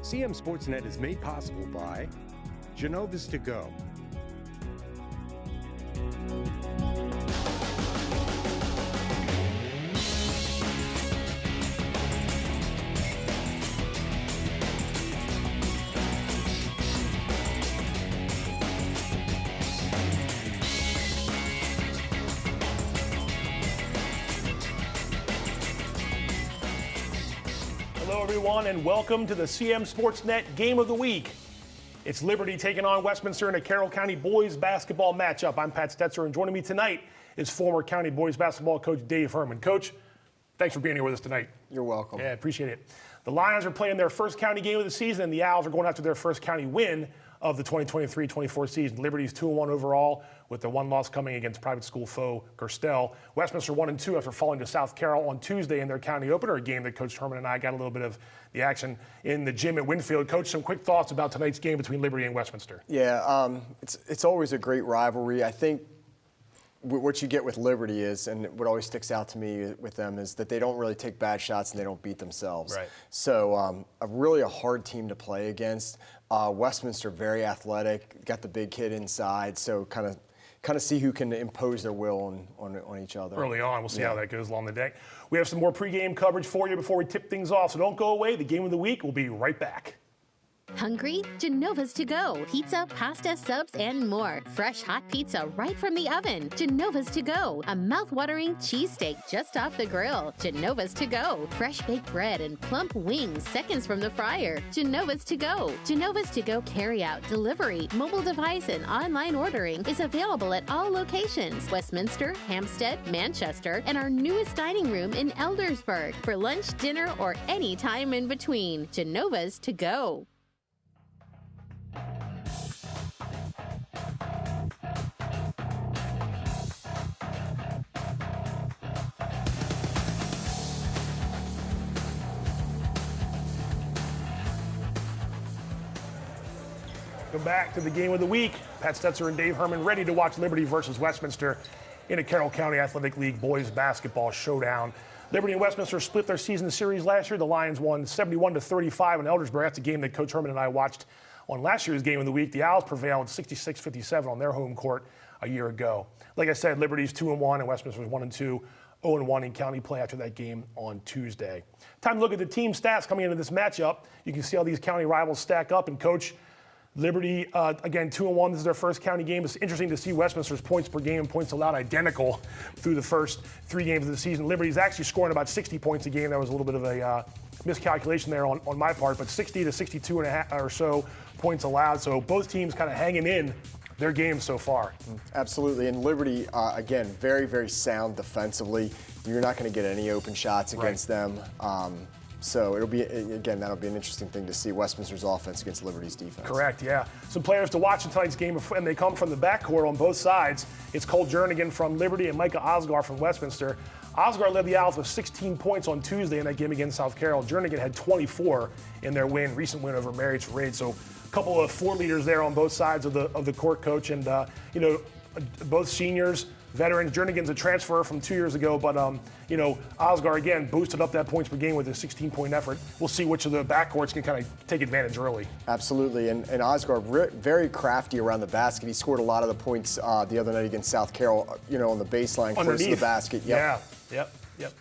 CMSportsNet is made possible by Genova's To Go. Hello, everyone, and welcome to the CMSportsNet Game of the Week. It's Liberty taking on Westminster in a Carroll County boys basketball matchup. I'm Pat Stetzer, and joining me tonight is former County boys basketball coach Dave Herman. Coach, thanks for being here with us tonight. You're welcome. Yeah, appreciate it. The Lions are playing their first county game of the season, and the Owls are going after their first county win of the 2023-24 season. Liberty's 2-1 overall, with the one loss coming against private school foe Gerstel. Westminster 1-2 after falling to South Carroll on Tuesday in their county opener, a game that Coach Herman and I got a little bit of the action in the gym at Winfield. Coach, some quick thoughts about tonight's game between Liberty and Westminster. Yeah, it's always a great rivalry. I think what you get with Liberty is, and what always sticks out to me with them, is that they don't really take bad shots and they don't beat themselves. Right. So a hard team to play against. Westminster, very athletic, got the big kid inside, so kind of see who can impose their will on each other. Early on, we'll see how that goes along the day. We have some more pregame coverage for you before we tip things off, so don't go away. The Game of the Week will be right back. Hungry? Genova's To Go. Pizza, pasta, subs, and more. Fresh hot pizza right from the oven. Genova's To Go. A mouth-watering cheesesteak just off the grill. Genova's To Go. Fresh baked bread and plump wings seconds from the fryer. Genova's To Go. Genova's To Go carry-out, delivery, mobile device, and online ordering is available at all locations. Westminster, Hampstead, Manchester, and our newest dining room in Eldersburg. For lunch, dinner, or any time in between. Genova's To Go. Welcome back to the Game of the Week. Pat Stetzer and Dave Herman ready to watch Liberty versus Westminster in a Carroll County Athletic League boys basketball showdown. Liberty and Westminster split their season series last year. The Lions won 71-35 in Eldersburg. That's a game that Coach Herman and I watched on last year's Game of the Week. The Owls prevailed 66-57 on their home court a year ago. Like I said, Liberty's 2-1 and Westminster's 1-2. 0-1 in county play after that game on Tuesday. Time to look at the team stats coming into this matchup. You can see how these county rivals stack up. And Coach, Liberty, again, 2-1. This is their first county game. It's interesting to see Westminster's points per game and points allowed identical through the first 3 games of the season. Liberty's actually scoring about 60 points a game. That was a little bit of a miscalculation there on my part, but 60 to 62 and a half or so points allowed. So both teams kind of hanging in their games so far. Absolutely. And Liberty, again, very, very sound defensively. You're not going to get any open shots against them. So it'll be, again, that'll be an interesting thing to see Westminster's offense against Liberty's defense. Correct, yeah. Some players to watch in tonight's game, and they come from the backcourt on both sides. It's Cole Jernigan from Liberty and Micah Osgar from Westminster. Osgar led the Owls with 16 points on Tuesday in that game against South Carroll. Jernigan had 24 in their recent win over Marriott Raid. So a couple of floor leaders there on both sides of the court, Coach. And, both seniors, veterans. Jernigan's a transfer from 2 years ago, but, Osgar, again, boosted up that points per game with a 16-point effort. We'll see which of the backcourts can kind of take advantage early. Absolutely, and Osgar, very crafty around the basket. He scored a lot of the points the other night against South Carroll, on the baseline, close to the basket. Yep. Yeah, yep.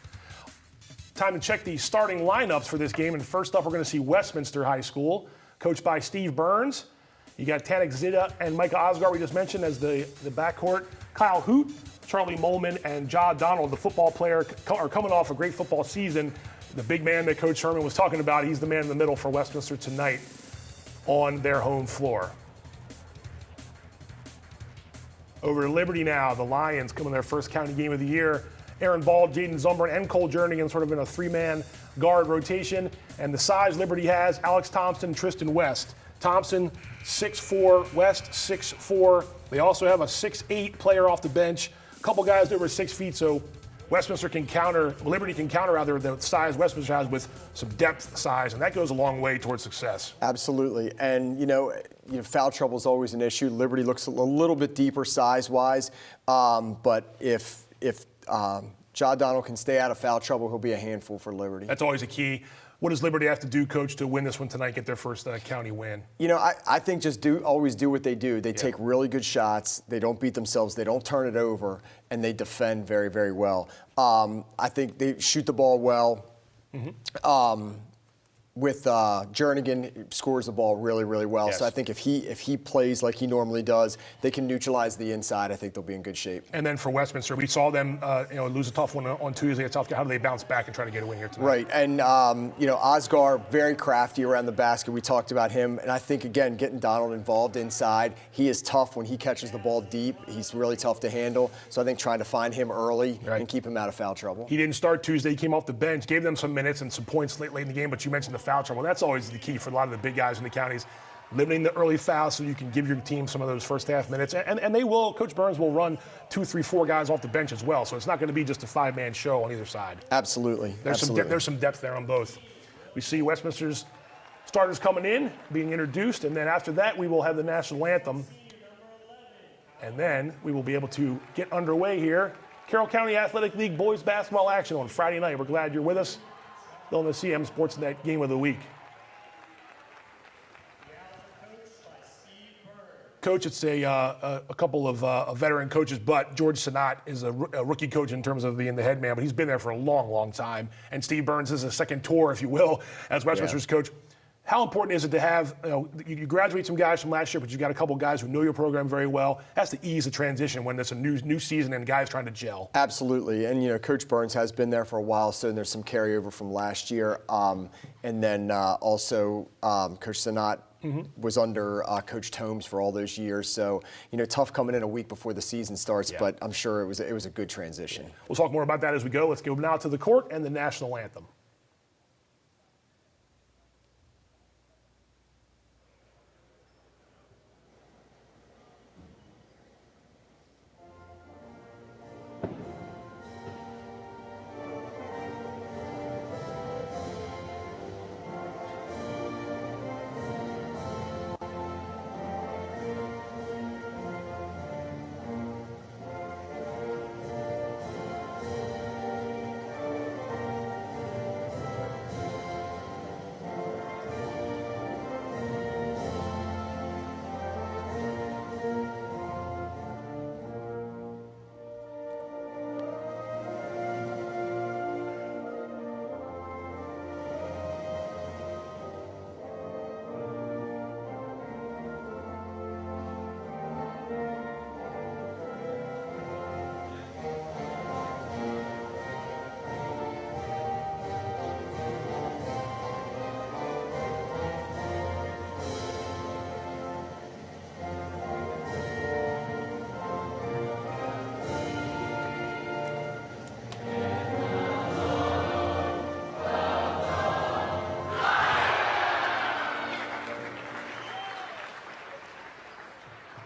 Time to check the starting lineups for this game, and first up, we're going to see Westminster High School, coached by Steve Burns. You got Tanik Zita and Micah Osgar, we just mentioned, as the backcourt. Kyle Hoot, Charlie Molman, and Ja Donald, the football player, are coming off a great football season. The big man that Coach Herman was talking about, he's the man in the middle for Westminster tonight on their home floor. Over to Liberty now. The Lions coming their first county game of the year. Aaron Ball, Jaden Zumbrun, and Cole Jernigan sort of in a 3-man guard rotation. And the size Liberty has, Alex Thompson, Tristan West. Thompson, 6'4", West, 6'4". They also have a 6'8" player off the bench. A couple guys over 6 feet, so Liberty can counter the size Westminster has with some depth size, and that goes a long way towards success. Absolutely, and foul trouble is always an issue. Liberty looks a little bit deeper size-wise, but if Ja Donald can stay out of foul trouble, he'll be a handful for Liberty. That's always a key. What does Liberty have to do, Coach, to win this one tonight, get their first county win? You know, I think just always do what they do. They take really good shots. They don't beat themselves. They don't turn it over, and they defend very, very well. I think they shoot the ball well. With Jernigan, scores the ball really, really well. Yes. So I think if he plays like he normally does, they can neutralize the inside. I think they'll be in good shape. And then for Westminster, we saw them lose a tough one on Tuesday. How do they bounce back and try to get a win here tonight? Right, and Osgar, very crafty around the basket. We talked about him, and I think again getting Donald involved inside. He is tough when he catches the ball deep. He's really tough to handle. So I think trying to find him early and keep him out of foul trouble. He didn't start Tuesday. He came off the bench, gave them some minutes and some points late in the game. But you mentioned the foul trouble. That's always the key for a lot of the big guys in the counties. Limiting the early fouls so you can give your team some of those first half minutes. And they will, Coach Burns will run 2, 3, 4 guys off the bench as well. So it's not going to be just a 5-man show on either side. Absolutely. There's some depth there on both. We see Westminster's starters coming in, being introduced, and then after that we will have the national anthem. And then we will be able to get underway here. Carroll County Athletic League boys basketball action on Friday night. We're glad you're with us on the CMSportsNet Game of the Week. Coach, it's a couple of veteran coaches, but George Sinat is a rookie coach in terms of being the head man, but he's been there for a long, long time. And Steve Burns is a second tour, if you will, as Westminster's coach. How important is it to have, you graduate some guys from last year, but you've got a couple guys who know your program very well. That's to ease the transition when it's a new season and guys trying to gel. Absolutely. And, Coach Burns has been there for a while, so there's some carryover from last year. And then also Coach Sinat was under Coach Tomes for all those years. So, tough coming in a week before the season starts, but I'm sure it was a good transition. We'll talk more about that as we go. Let's go now to the court and the national anthem.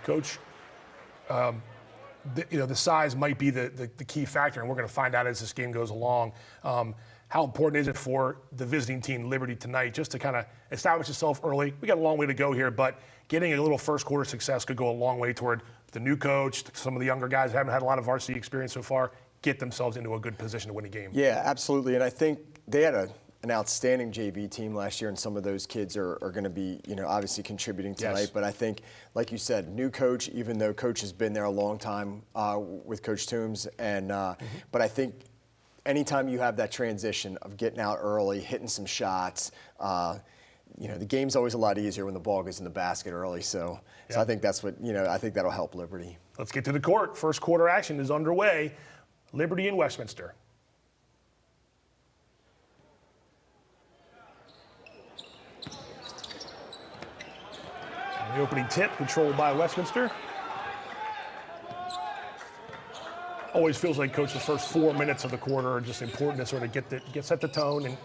Coach, the size might be the key factor, and we're going to find out as this game goes along. How important is it for the visiting team, Liberty, tonight, just to kind of establish itself early? We got a long way to go here, but getting a little first quarter success could go a long way toward the new coach, some of the younger guys who haven't had a lot of varsity experience so far, get themselves into a good position to win a game. Yeah, absolutely. And I think they had an outstanding JV team last year, and some of those kids are going to be, obviously contributing tonight. Yes. But I think, like you said, new coach, even though coach has been there a long time with Coach Toombs, and but I think anytime you have that transition of getting out early, hitting some shots, the game's always a lot easier when the ball goes in the basket early. So I think that's what, I think that'll help Liberty. Let's get to the court. First quarter action is underway. Liberty and Westminster. The opening tip controlled by Westminster. Always feels like, Coach, the first 4 minutes of the quarter are just important to sort of set the tone, and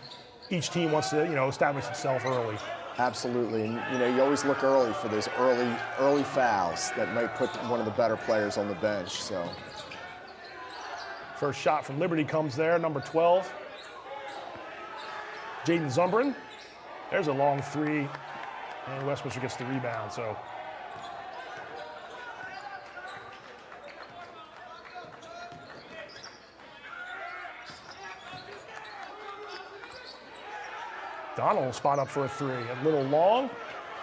each team wants to establish itself early. Absolutely, and you always look early for those early fouls that might put one of the better players on the bench. So first shot from Liberty comes there, number 12, Jaden Zumbrin. There's a long three. And Westminster gets the rebound, so. Donald will spot up for a three. A little long.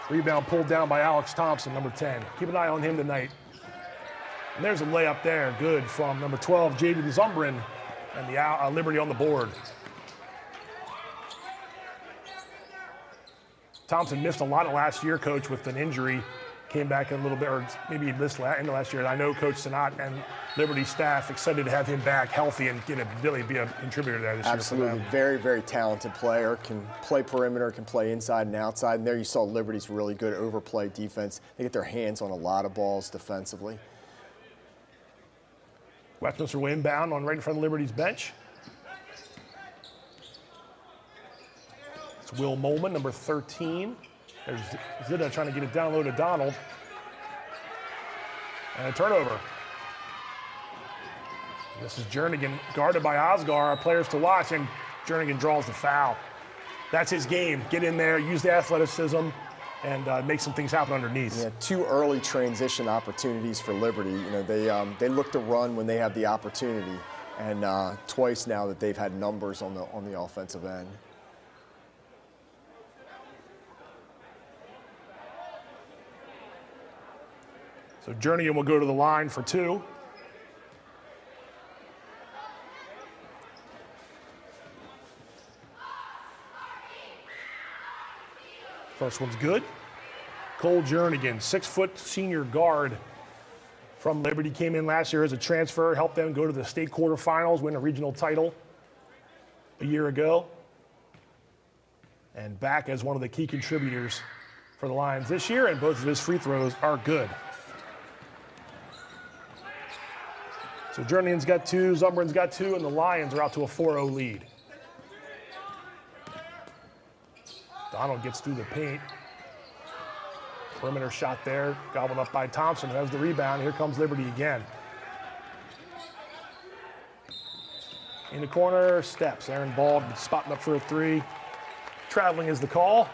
Rebound pulled down by Alex Thompson, number 10. Keep an eye on him tonight. And there's a layup there. Good from number 12, Jaden Zumbrin. And the Liberty on the board. Thompson missed a lot of last year, Coach, with an injury. Came back in a little bit, or maybe he missed end of last year. I know Coach Sanat and Liberty staff excited to have him back healthy and really be a contributor there this year. Absolutely. Very, very talented player. Can play perimeter, can play inside and outside. And there you saw Liberty's really good overplay defense. They get their hands on a lot of balls defensively. Westminster will inbound on right in front of Liberty's bench. It's Will Molman, number 13. There's Zita trying to get it down low to Donald. And a turnover. This is Jernigan, guarded by Osgar, our players to watch, and Jernigan draws the foul. That's his game. Get in there, use the athleticism, and make some things happen underneath. Yeah, 2 early transition opportunities for Liberty. You know, they look to run when they have the opportunity, and twice now that they've had numbers on the offensive end. So Jernigan will go to the line for 2. First one's good. Cole Jernigan, 6-foot senior guard from Liberty, came in last year as a transfer, helped them go to the state quarterfinals, win a regional title a year ago, and back as one of the key contributors for the Lions this year, and both of his free throws are good. So Jernigan's got 2, Zumbrin's got 2, and the Lions are out to a 4-0 lead. Donald gets through the paint. Perimeter shot there, gobbled up by Thompson. Has the rebound. Here comes Liberty again. In the corner, steps. Aaron Bald spotting up for a 3. Traveling is the call.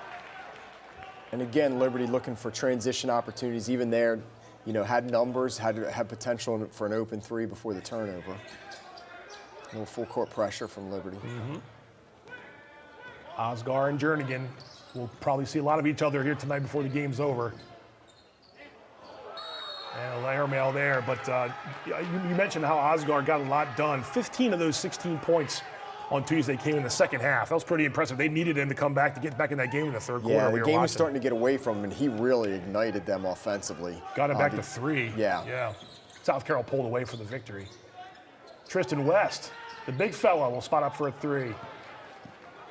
And again, Liberty looking for transition opportunities. Even there, you know, had numbers, had potential for an open 3 before the turnover. A little full court pressure from Liberty. Osgar and Jernigan will probably see a lot of each other here tonight before the game's over. And a air mail there, but you mentioned how Osgar got a lot done. 15 of those 16 points on Tuesday came in the second half. That was pretty impressive. They needed him to come back to get back in that game in the third quarter. Yeah, the game was starting to get away from him, and he really ignited them offensively. Got him back to 3. Yeah. South Carroll pulled away for the victory. Tristan West, the big fella, will spot up for a 3.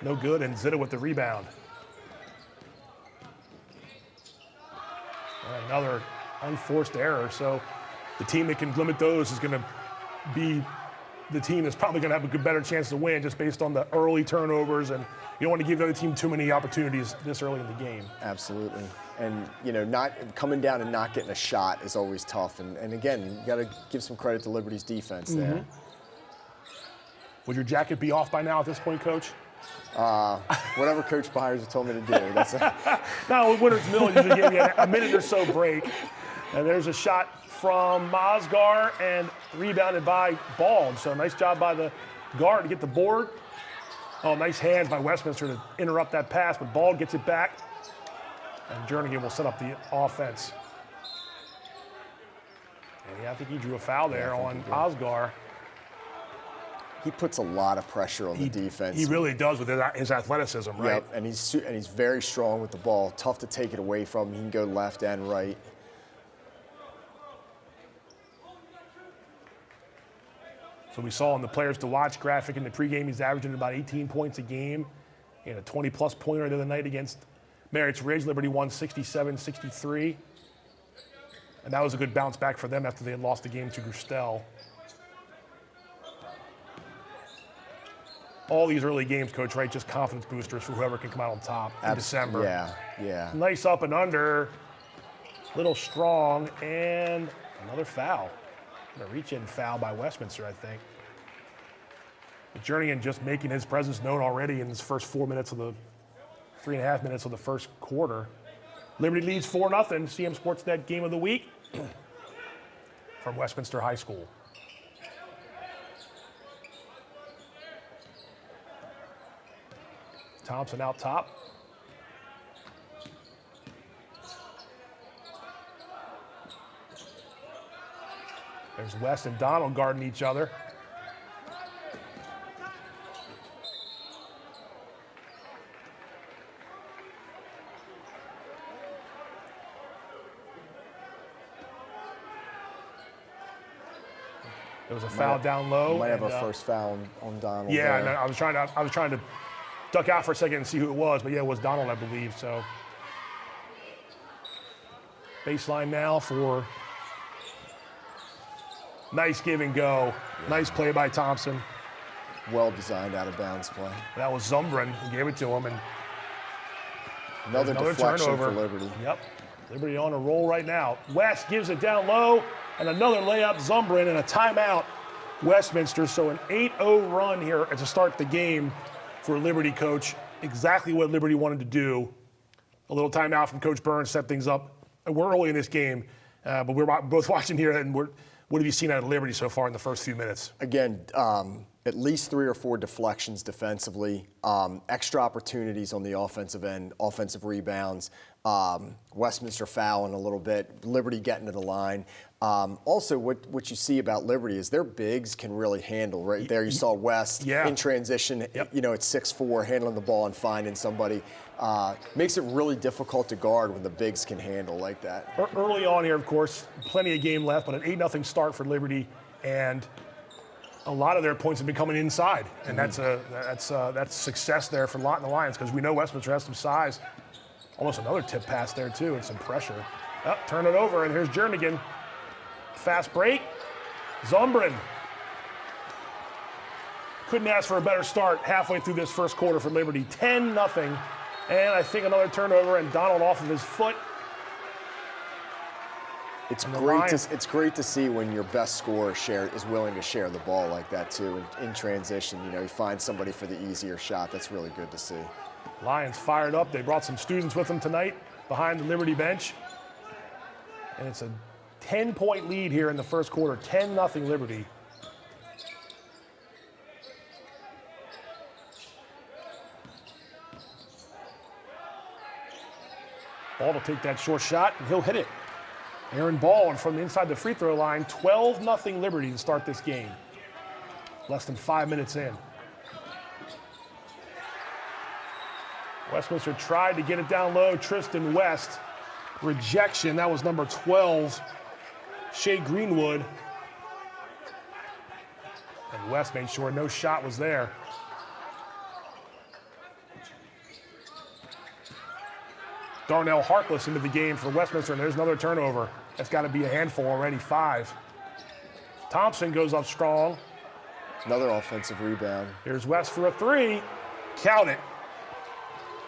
No good, and Zita with the rebound. And another unforced error. So the team that can limit those is going to be the team that's probably going to have a better chance to win just based on the early turnovers, and you don't want to give the other team too many opportunities this early in the game. Absolutely. And, you know, not coming down and not getting a shot is always tough. And again, you got to give some credit to Liberty's defense there. Would your jacket be off by now at this point, Coach? Whatever Coach Byers has told me to do. That's No, Winter's Mill usually give you a minute or so break. And there's a shot from Osgar and rebounded by Bald. So nice job by the guard to get the board. Oh, nice hands by Westminster to interrupt that pass, but Bald gets it back. And Jernigan will set up the offense. And I think he drew a foul there on Osgar. He puts a lot of pressure on the defense. He really does with his athleticism, right? Yep, and he's very strong with the ball. Tough to take it away from him. He can go left and right. So we saw in the players to watch graphic in the pregame, he's averaging about 18 points a game. He had a 20-plus pointer the other night against Marriott Ridge. Liberty won 67-63. And that was a good bounce back for them after they had lost the game to Gerstel. All these early games, Coach, right? Just confidence boosters for whoever can come out on top in December. Yeah. Nice up and under. Little strong, and another foul. A reach-in foul by Westminster, I think. Jernigan just making his presence known already in his first 3.5 minutes of the first quarter. Liberty leads 4-0. CMSportsNet Game of the Week from Westminster High School. Thompson out top. There's West and Donald guarding each other. There was a foul down low. Might have a first foul on Donald. Yeah, there. and I was trying to duck out for a second and see who it was, but yeah, it was Donald, I believe. So baseline now for nice give and go. Yeah. Nice play by Thompson. Well designed out of bounds play. That was Zumbrin who gave it to him, and another deflection turnover for Liberty. Yep, Liberty on a roll right now. West gives it down low. And another layup, Zumbrin, and a timeout, Westminster. So an 8-0 run here to start the game for Liberty, Coach. Exactly what Liberty wanted to do. A little timeout from Coach Burns, set things up. And we're early in this game, but we're both watching here. And what have you seen out of Liberty so far in the first few minutes? Again, at least 3 or 4 deflections defensively, extra opportunities on the offensive end, offensive rebounds, Westminster fouling a little bit, Liberty getting to the line. Also, what you see about Liberty is their bigs can really handle. Right there, you saw West in transition, Yep. at 6'4", handling the ball and finding somebody. Makes it really difficult to guard when the bigs can handle like that. Early on here, of course, plenty of game left, but an 8-0 start for Liberty, and a lot of their points have been coming inside, and that's success there for the Lions, because we know Westminster has some size. Almost another tip pass there too, and some pressure. Turn it over, and here's Jernigan. Fast break. Zumbrin. Couldn't ask for a better start halfway through this first quarter for Liberty. 10-0, and I think another turnover, and Donald off of his foot. It's great to see when your best scorer is willing to share the ball like that too. In transition, you find somebody for the easier shot. That's really good to see. Lions fired up. They brought some students with them tonight behind the Liberty bench. And it's a 10-point lead here in the first quarter. 10-0 Liberty. Ball to take that short shot, and he'll hit it. Aaron Ball from inside the free throw line. 12-0 Liberty to start this game. Less than 5 minutes in. Westminster tried to get it down low. Tristan West, rejection. That was number 12, Shea Greenwood. And West made sure no shot was there. Darnell Harkless into the game for Westminster, and there's another turnover. That's got to be a handful already, 5. Thompson goes up strong. Another offensive rebound. Here's West for a 3. Count it.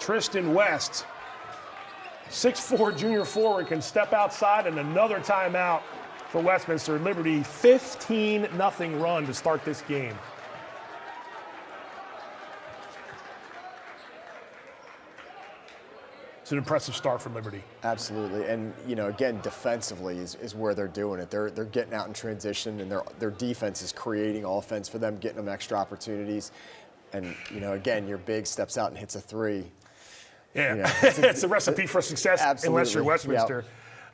Tristan West, 6'4" junior forward, can step outside, and another timeout for Westminster. Liberty 15-0 run to start this game. It's an impressive start for Liberty. Absolutely, and again, defensively is where they're doing it. They're getting out in transition, and their defense is creating offense for them, getting them extra opportunities. And again, your big steps out and hits a 3. Yeah, it's a recipe for success. Absolutely. Unless you're Westminster.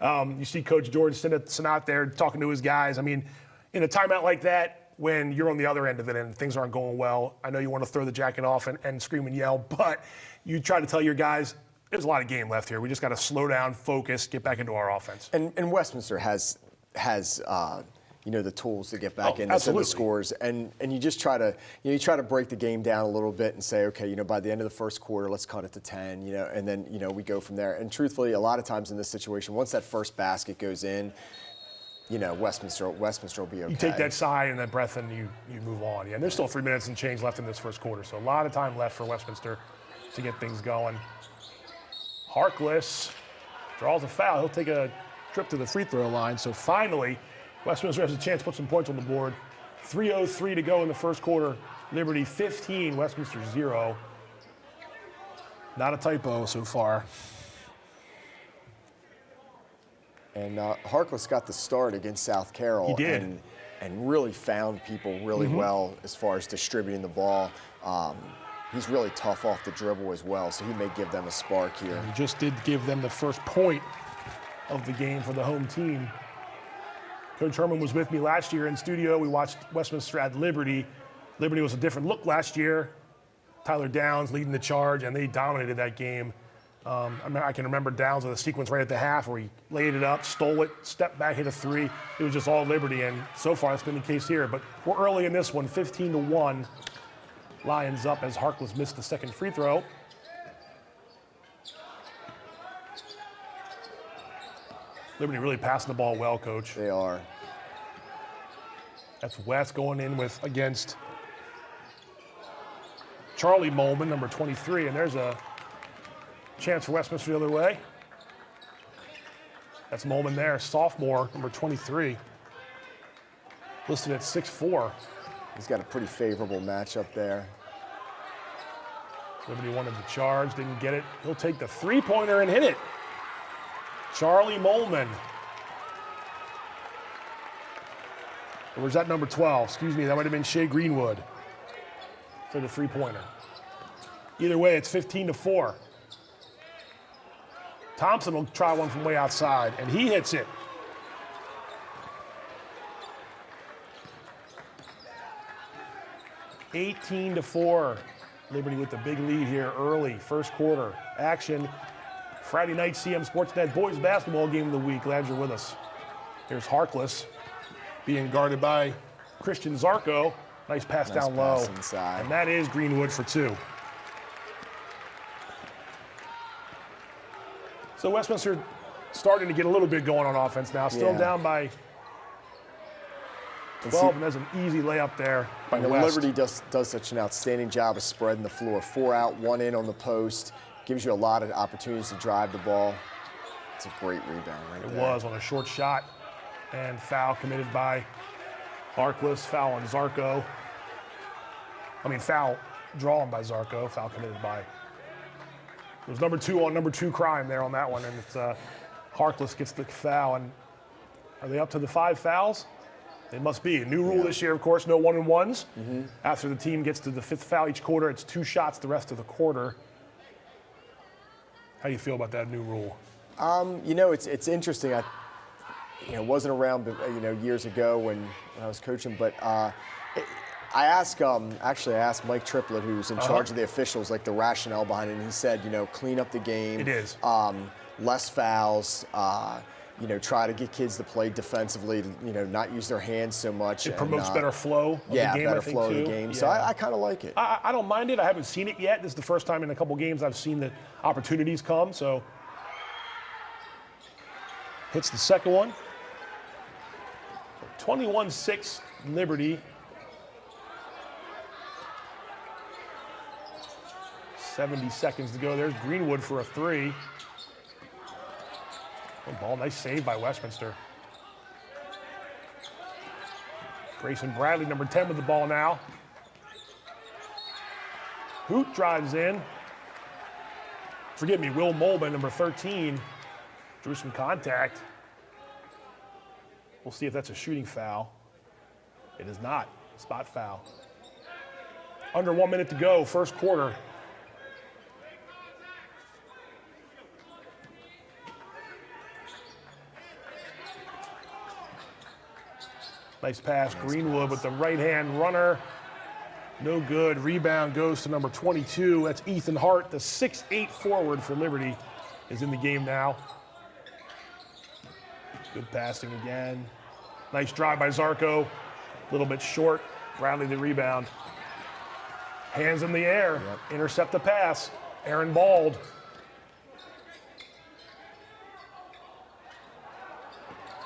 Yep. You see Coach George Sinnott out there talking to his guys. I mean, in a timeout like that, when you're on the other end of it and things aren't going well, I know you want to throw the jacket off and scream and yell, but you try to tell your guys, there's a lot of game left here. We just got to slow down, focus, get back into our offense. And Westminster has the tools to get back in the scores, and you just try to break the game down a little bit and say, okay, by the end of the first quarter, let's cut it to 10, and then we go from there. And truthfully, a lot of times in this situation, once that first basket goes in, Westminster will be okay. You take that sigh and that breath, and you move on. Yeah, and there's still 3 minutes and change left in this first quarter, so a lot of time left for Westminster to get things going. Harkless draws a foul. He'll take a trip to the free throw line. So finally, Westminster has a chance to put some points on the board. 3:03 to go in the first quarter. Liberty 15, Westminster 0. Not a typo so far. And Harkless got the start against South Carroll. He did. And really found people really well as far as distributing the ball. He's really tough off the dribble as well, so he may give them a spark here. And he just did give them the first point of the game for the home team. Coach Herman was with me last year in studio. We watched Westminster at Liberty. Liberty was a different look last year. Tyler Downs leading the charge, and they dominated that game. I can remember Downs with a sequence right at the half where he laid it up, stole it, stepped back, hit a three. It was just all Liberty, and so far that's been the case here. But we're early in this one, 15-1. Lions up as Harkless missed the second free throw. Liberty really passing the ball well, Coach. They are. That's West going in against Charlie Molman, number 23, and there's a chance for Westminster the other way. That's Molman there, sophomore, number 23, listed at 6'4". He's got a pretty favorable matchup there. Liberty wanted the charge, didn't get it. He'll take the three-pointer and hit it. Charlie Molman. Or was that number 12? Excuse me, that might have been Shea Greenwood for the three-pointer. Either way, it's 15-4. Thompson will try one from way outside, and he hits it. (18-4). Liberty with the big lead here early, first quarter. Action. Friday night CMSportsNet boys basketball game of the week. Glad you're with us. Here's Harkless being guarded by Christian Zarko. Nice pass down low. Inside. And that is Greenwood for two. So Westminster starting to get a little bit going on offense now. Still down by 12, and there's an easy layup there by West. Liberty does such an outstanding job of spreading the floor. 4 out, 1 in on the post. Gives you a lot of opportunities to drive the ball. It's a great rebound right there. It was on a short shot. And foul committed by Harkless. Foul on Zarko. Foul drawn by Zarko. Foul committed by. It was number 2 on number 2 crime there on that one. And it's Harkless gets the foul. And are they up to the 5 fouls? They must be. A new rule this year, of course, no 1-and-1s. After the team gets to the 5th foul each quarter, it's 2 shots the rest of the quarter. How do you feel about that new rule? It's interesting. It wasn't around, years ago when I was coaching, but I asked Mike Triplett, who's in charge of the officials, like the rationale behind it, and he said, clean up the game. It is. Less fouls. Try to get kids to play defensively, not use their hands so much. It promotes better flow of the game, better I think, flow too. of the game. Yeah. So I kind of like it. I don't mind it. I haven't seen it yet. This is the first time in a couple games I've seen the opportunities come. So hits the second one. 21-6 Liberty. 70 seconds to go. There's Greenwood for a three. Good ball, nice save by Westminster. Grayson Bradley, number 10 with the ball now. Hoot drives in. Forgive me, Will Molman, number 13, drew some contact. We'll see if that's a shooting foul. It is not. Spot foul. Under 1 minute to go, first quarter. Nice pass, Greenwood with the right-hand runner. No good. Rebound goes to number 22. That's Ethan Hart, the 6'8" forward for Liberty, is in the game now. Good passing again. Nice drive by Zarko. A little bit short. Bradley the rebound. Hands in the air. Intercept the pass. Aaron Bald.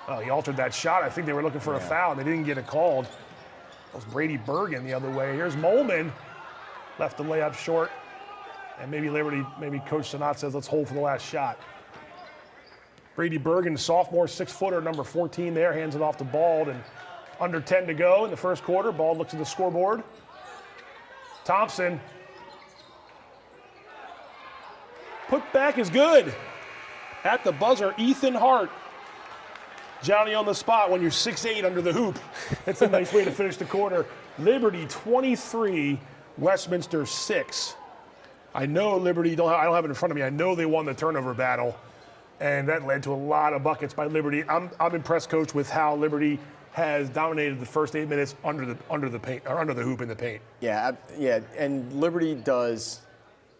Oh, he altered that shot. I think they were looking for a foul, and they didn't get it called. That was Brady Bergen the other way. Here's Molman. Left the layup short. And maybe Coach Sanat says, let's hold for the last shot. Brady Bergen, sophomore, 6-footer, number 14 there, hands it off to Bald, and under 10 to go in the first quarter. Bald looks at the scoreboard. Thompson. Put back is good. At the buzzer, Ethan Hart. Johnny on the spot when you're 6'8" under the hoop. That's a nice way to finish the quarter. Liberty 23, Westminster 6. I know Liberty, I don't have it in front of me. I know they won the turnover battle. and that led to a lot of buckets by Liberty. I'm impressed, Coach, with how Liberty has dominated the first 8 minutes under the paint or under the hoop in the paint. Yeah, and Liberty does,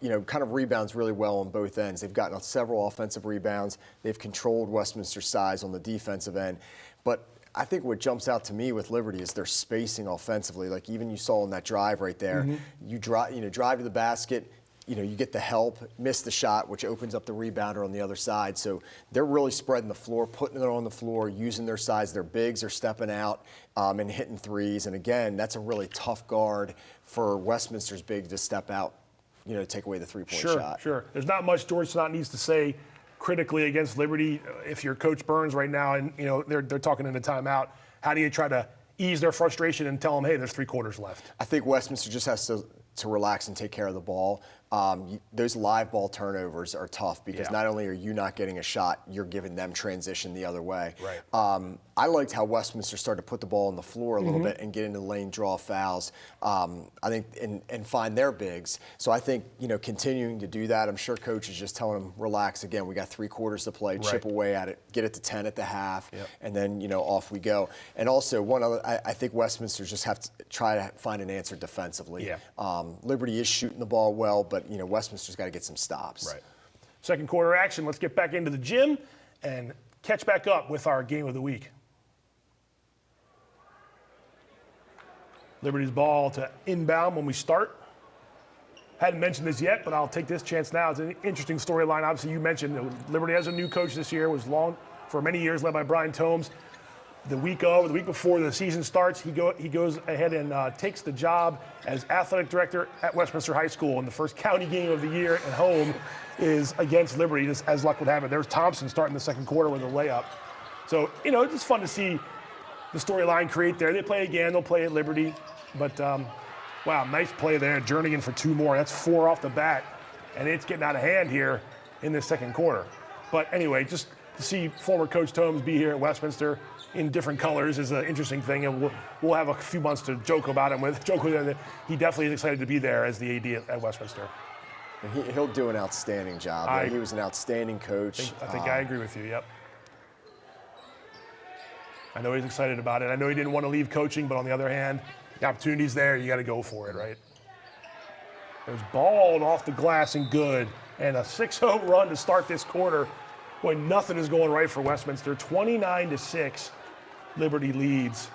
kind of rebounds really well on both ends. They've gotten several offensive rebounds. They've controlled Westminster's size on the defensive end. But I think what jumps out to me with Liberty is their spacing offensively. Like even you saw in that drive right there, you drive to the basket, you get the help, miss the shot, which opens up the rebounder on the other side. So they're really spreading the floor, putting it on the floor, using their size. Their bigs are stepping out and hitting threes. And again, that's a really tough guard for Westminster's big to step out, take away the three-point shot. Sure. There's not much George Snott needs to say critically against Liberty. If you're Coach Burns right now and they're talking in a timeout, how do you try to ease their frustration and tell them, hey, there's 3 quarters left? I think Westminster just has to relax and take care of the ball. Those live ball turnovers are tough because not only are you not getting a shot, you're giving them transition the other way. Right. I liked how Westminster started to put the ball on the floor a little bit and get into the lane, draw fouls. I think and find their bigs. So I think continuing to do that. I'm sure Coach is just telling them relax again. We got 3 quarters to play. Chip away at it. Get it to 10 at the half, and then off we go. And also one other, I think Westminster just have to try to find an answer defensively. Liberty is shooting the ball well, but Westminster's got to get some stops. Right. Second quarter action. Let's get back into the gym and catch back up with our game of the week. Liberty's ball to inbound when we start. Hadn't mentioned this yet, but I'll take this chance now. It's an interesting storyline. Obviously, you mentioned Liberty has a new coach this year. Was long for many years led by Brian Tomes. The week before the season starts, he goes ahead and takes the job as athletic director at Westminster High School. And the first county game of the year at home is against Liberty, just as luck would have it. There's Thompson starting the second quarter with a layup. So, it's just fun to see the storyline create there. They play again. They'll play at Liberty. But, wow, nice play there. Jernigan for 2 more. That's 4 off the bat. And it's getting out of hand here in the second quarter. But anyway, just to see former Coach Tomes be here at Westminster in different colors is an interesting thing, and we'll have a few months to joke with him. He definitely is excited to be there as the AD at Westminster. And he'll do an outstanding job. He was an outstanding coach. I think I agree with you, yep. I know he's excited about it. I know he didn't want to leave coaching, but on the other hand, the opportunity's there. You got to go for it, right? There's balled off the glass and good, and a 6-0 run to start this quarter. Boy, nothing is going right for Westminster. 29-6. Liberty leads.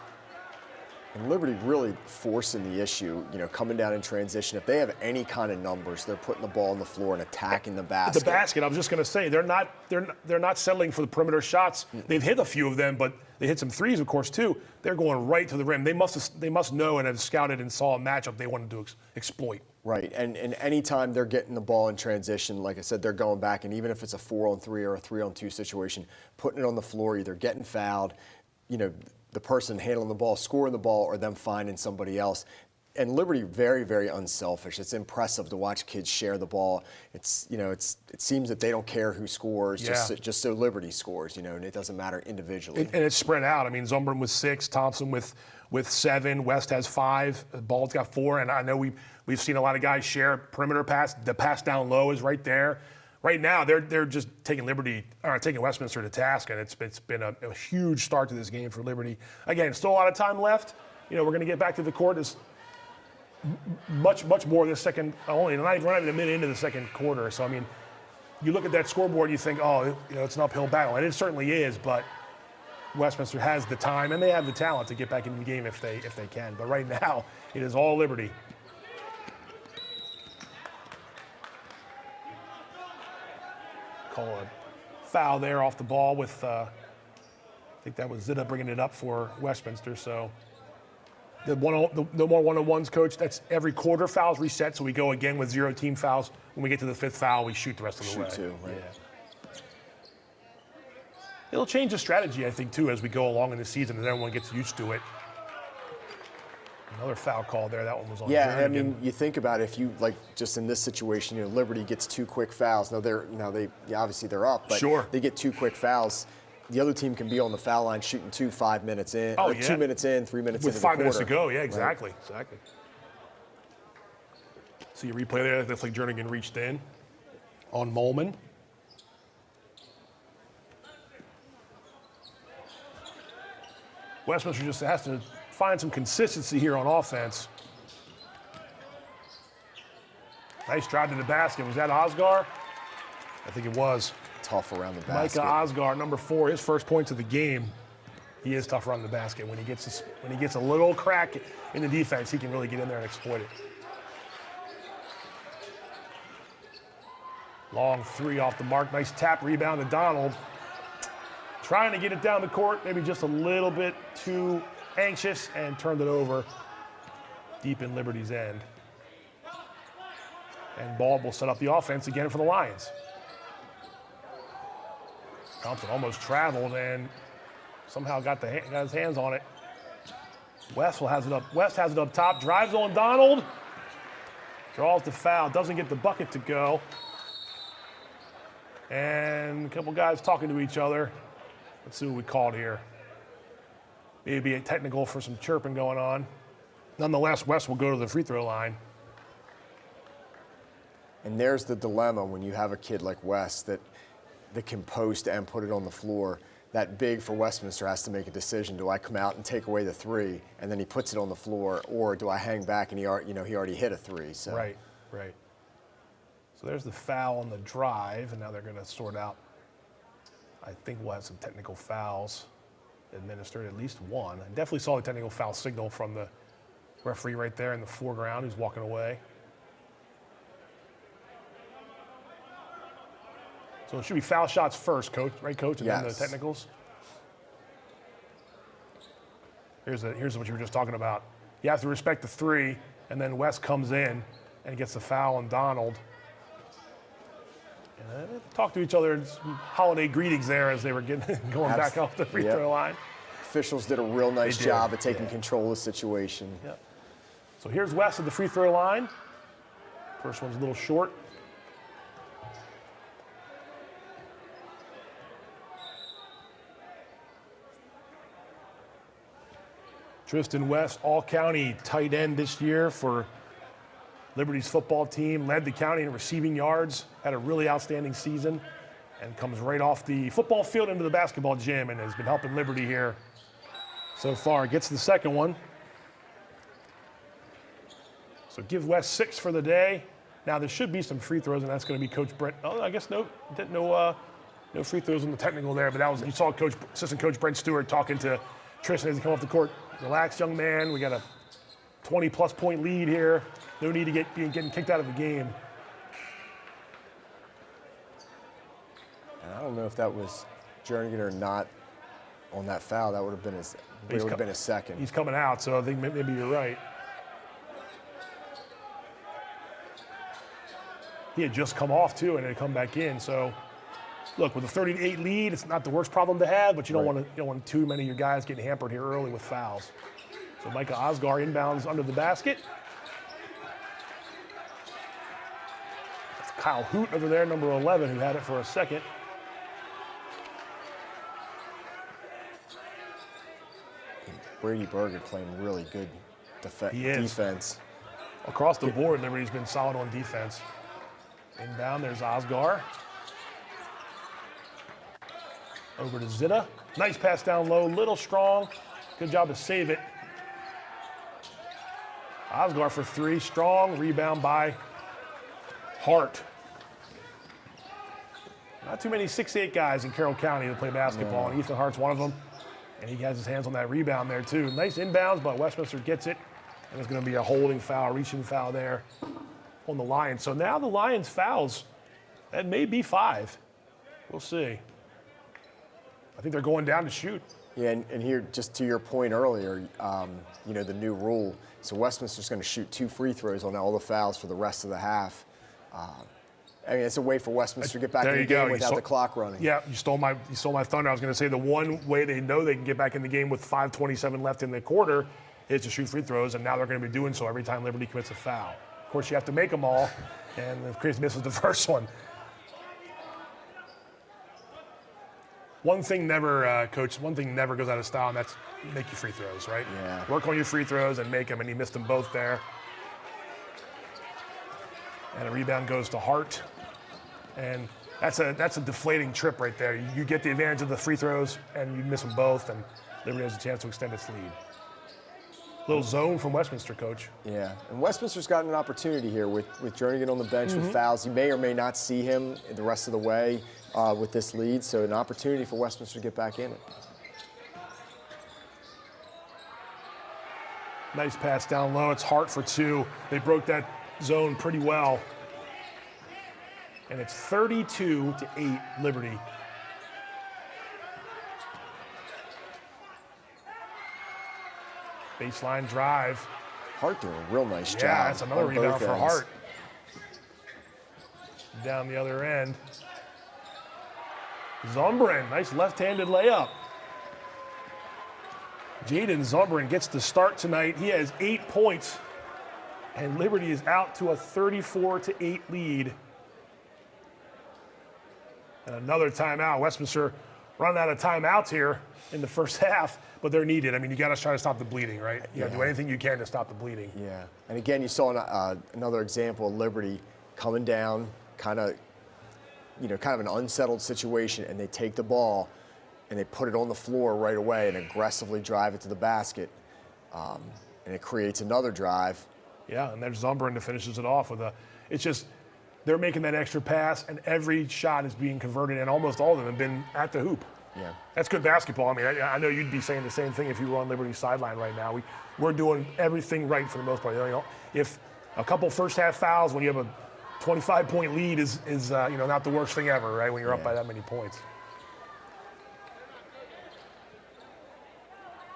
And Liberty really forcing the issue, coming down in transition. If they have any kind of numbers, they're putting the ball on the floor and attacking the basket. The basket, I was just going to say, they're not settling for the perimeter shots. They've hit a few of them, but they hit some threes, of course, too. They're going right to the rim. They must know and have scouted and saw a matchup they wanted to exploit. Right, and anytime they're getting the ball in transition, like I said, they're going back, and even if it's a 4-on-3 or a 3-on-2 situation, putting it on the floor, either getting fouled, the person handling the ball, scoring the ball, or them finding somebody else. And Liberty, very, very unselfish. It's impressive to watch kids share the ball. It seems that they don't care who scores, just so Liberty scores, and it doesn't matter individually. And it's spread out. I mean, Zumbrum with 6, Thompson with 7, West has 5, Bald's got 4, and I know we've seen a lot of guys share perimeter pass. The pass down low is right there. Right now, they're just taking Westminster to task, and it's been a huge start to this game for Liberty. Again, still a lot of time left. We're going to get back to the court. There's much more this second. We're not even a minute into the second quarter. So I mean, you look at that scoreboard, and you think, it's an uphill battle, and it certainly is. But Westminster has the time and they have the talent to get back into the game if they can. But right now, it is all Liberty. Call a foul there off the ball with, I think that was Zita bringing it up for Westminster. So no more one-on-ones, Coach. That's every quarter fouls reset, so we go again with 0 team fouls. When we get to the 5th foul, we shoot the rest of the way. Shoot 2, right. Yeah. It'll change the strategy, I think, too, as we go along in the season and everyone gets used to it. Another foul call there. That one was on. Yeah, Jernigan. I mean, you think about it, if you just in this situation, Liberty gets 2 quick fouls. Now they obviously they're up, but sure, they get 2 quick fouls. The other team can be on the foul line shooting 5 minutes in. Oh, 2 minutes in, 3 minutes with into 5 the minutes to quarter. go. Yeah, exactly, right. Exactly. See a replay there. That's like Jernigan reached in on Molman. Westminster just has to find some consistency here on offense. Nice drive to the basket. Was that Osgar? I think it was. Tough around the basket. Micah Osgar, number 4, his first points of the game. He is tough around the basket. When he gets a little crack in the defense, he can really get in there and exploit it. Long 3 off the mark. Nice tap rebound to Donald. Trying to get it down the court, maybe just a little bit too anxious, and turned it over deep in Liberty's end. And Ball will set up the offense again for the Lions. Thompson almost traveled and somehow got his hands on it. West has it up. West has it up top. Drives on Donald. Draws the foul. Doesn't get the bucket to go. And a couple guys talking to each other. Let's see what we called here. Maybe a technical for some chirping going on. Nonetheless, West will go to the free throw line. And there's the dilemma when you have a kid like West that can post and put it on the floor. That big for Westminster has to make a decision. Do I come out and take away the 3, and then he puts it on the floor, or do I hang back and he already hit a 3? So. Right. So there's the foul on the drive, and now they're going to sort out. I think we'll have some technical fouls administered, at least one. I definitely saw the technical foul signal from the referee right there in the foreground who's walking away. So it should be foul shots first, Coach, right, Coach? And then the technicals? Here's what you were just talking about. You have to respect the 3, and then West comes in and gets the foul on Donald. And talk to each other, some holiday greetings there as they were going back off the free throw line. Officials did a real nice job at taking control of the situation. Yep. So here's West at the free throw line. First one's a little short. Tristan West, all-county tight end this year for Liberty's football team. Led the county in receiving yards, had a really outstanding season, and comes right off the football field into the basketball gym and has been helping Liberty here so far. Gets the second one. So give West 6 for the day. Now there should be some free throws, and that's going to be Coach Brent. Oh, I guess no free throws in the technical there, but that was, you saw Assistant Coach Brent Stewart talking to Tristan as he come off the court. Relax, young man. We got a 20-plus point lead here. No need to getting kicked out of the game. And I don't know if that was Jernigan or not on that foul. That would have been a second. He's coming out, so I think maybe you're right. He had just come off too, and had come back in. So, look, with a 30-8 lead, it's not the worst problem to have, but you don't want too many of your guys getting hampered here early with fouls. So Micah Osgar inbounds under the basket. That's Kyle Hoot over there, number 11, who had it for a second. Brady Berger playing really good defense. Across the board, Liberty's been solid on defense. Inbound, there's Osgar. Over to Zitta. Nice pass down low, little strong. Good job to save it. Osgar for 3, strong. Rebound by Hart. Not too many 6'8" guys in Carroll County that play basketball, and Ethan Hart's one of them. And he has his hands on that rebound there, too. Nice inbounds, but Westminster gets it. And there's going to be a holding foul, reaching foul there on the Lions. So now the Lions fouls, that may be 5. We'll see. I think they're going down to shoot. Yeah, and here, just to your point earlier, the new rule. So Westminster's going to shoot 2 free throws on all the fouls for the rest of the half. It's a way for Westminster to get back in the game without the clock running. Yeah, you stole my thunder. I was going to say the one way they know they can get back in the game with 5:27 left in the quarter is to shoot free throws, and now they're going to be doing so every time Liberty commits a foul. Of course, you have to make them all, and if Chris misses the first one. One thing never goes out of style, and that's make your free throws, right? Yeah. Work on your free throws and make them, and he missed them both there. And a rebound goes to Hart. And That's a deflating trip right there. You get the advantage of the free throws, and you miss them both, and Liberty has a chance to extend its lead. Little zone from Westminster, Coach. Yeah, and Westminster's gotten an opportunity here with Jernigan on the bench with fouls. You may or may not see him the rest of the way with this lead, so an opportunity for Westminster to get back in it. Nice pass down low. It's Hart for two. They broke that zone pretty well. And it's 32-8 Liberty. Baseline drive. Hart doing a real nice job. Yeah, that's another on rebound both for ends. Hart. Down the other end. Zombrin, nice left-handed layup. Jaden Zombrin gets the start tonight. He has 8 points, and Liberty is out to a 34-8 lead. And another timeout. Westminster running out of timeouts here in the first half, but they're needed. I mean, you got to try to stop the bleeding, right? You got to do anything you can to stop the bleeding. Yeah, and again, you saw another example of Liberty coming down, kind of an unsettled situation, and they take the ball and they put it on the floor right away and aggressively drive it to the basket, and it creates another drive. Yeah, and there's Zombrin that finishes it off with it's just, they're making that extra pass, and every shot is being converted, and almost all of them have been at the hoop. Yeah. That's good basketball. I mean, I know you'd be saying the same thing if you were on Liberty's sideline right now. We're doing everything right for the most part. You know, if a couple first half fouls when you have a 25-point lead is not the worst thing ever, right? When you're up by that many points.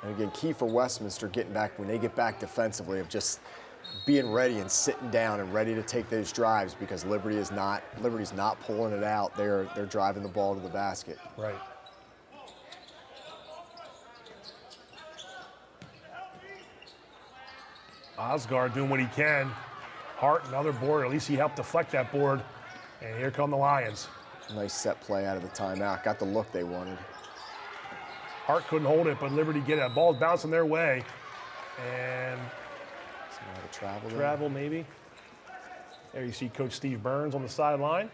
And again, key for Westminster getting back, when they get back defensively, of just being ready and sitting down and ready to take those drives, because Liberty's not pulling it out. They're driving the ball to the basket. Right. Osgard doing what he can. Hart, another board. At least he helped deflect that board. And here come the Lions. Nice set play out of the timeout. Got the look they wanted. Hart couldn't hold it, but Liberty get it. Ball's bouncing their way. And travel maybe. There you see Coach Steve Burns on the sideline.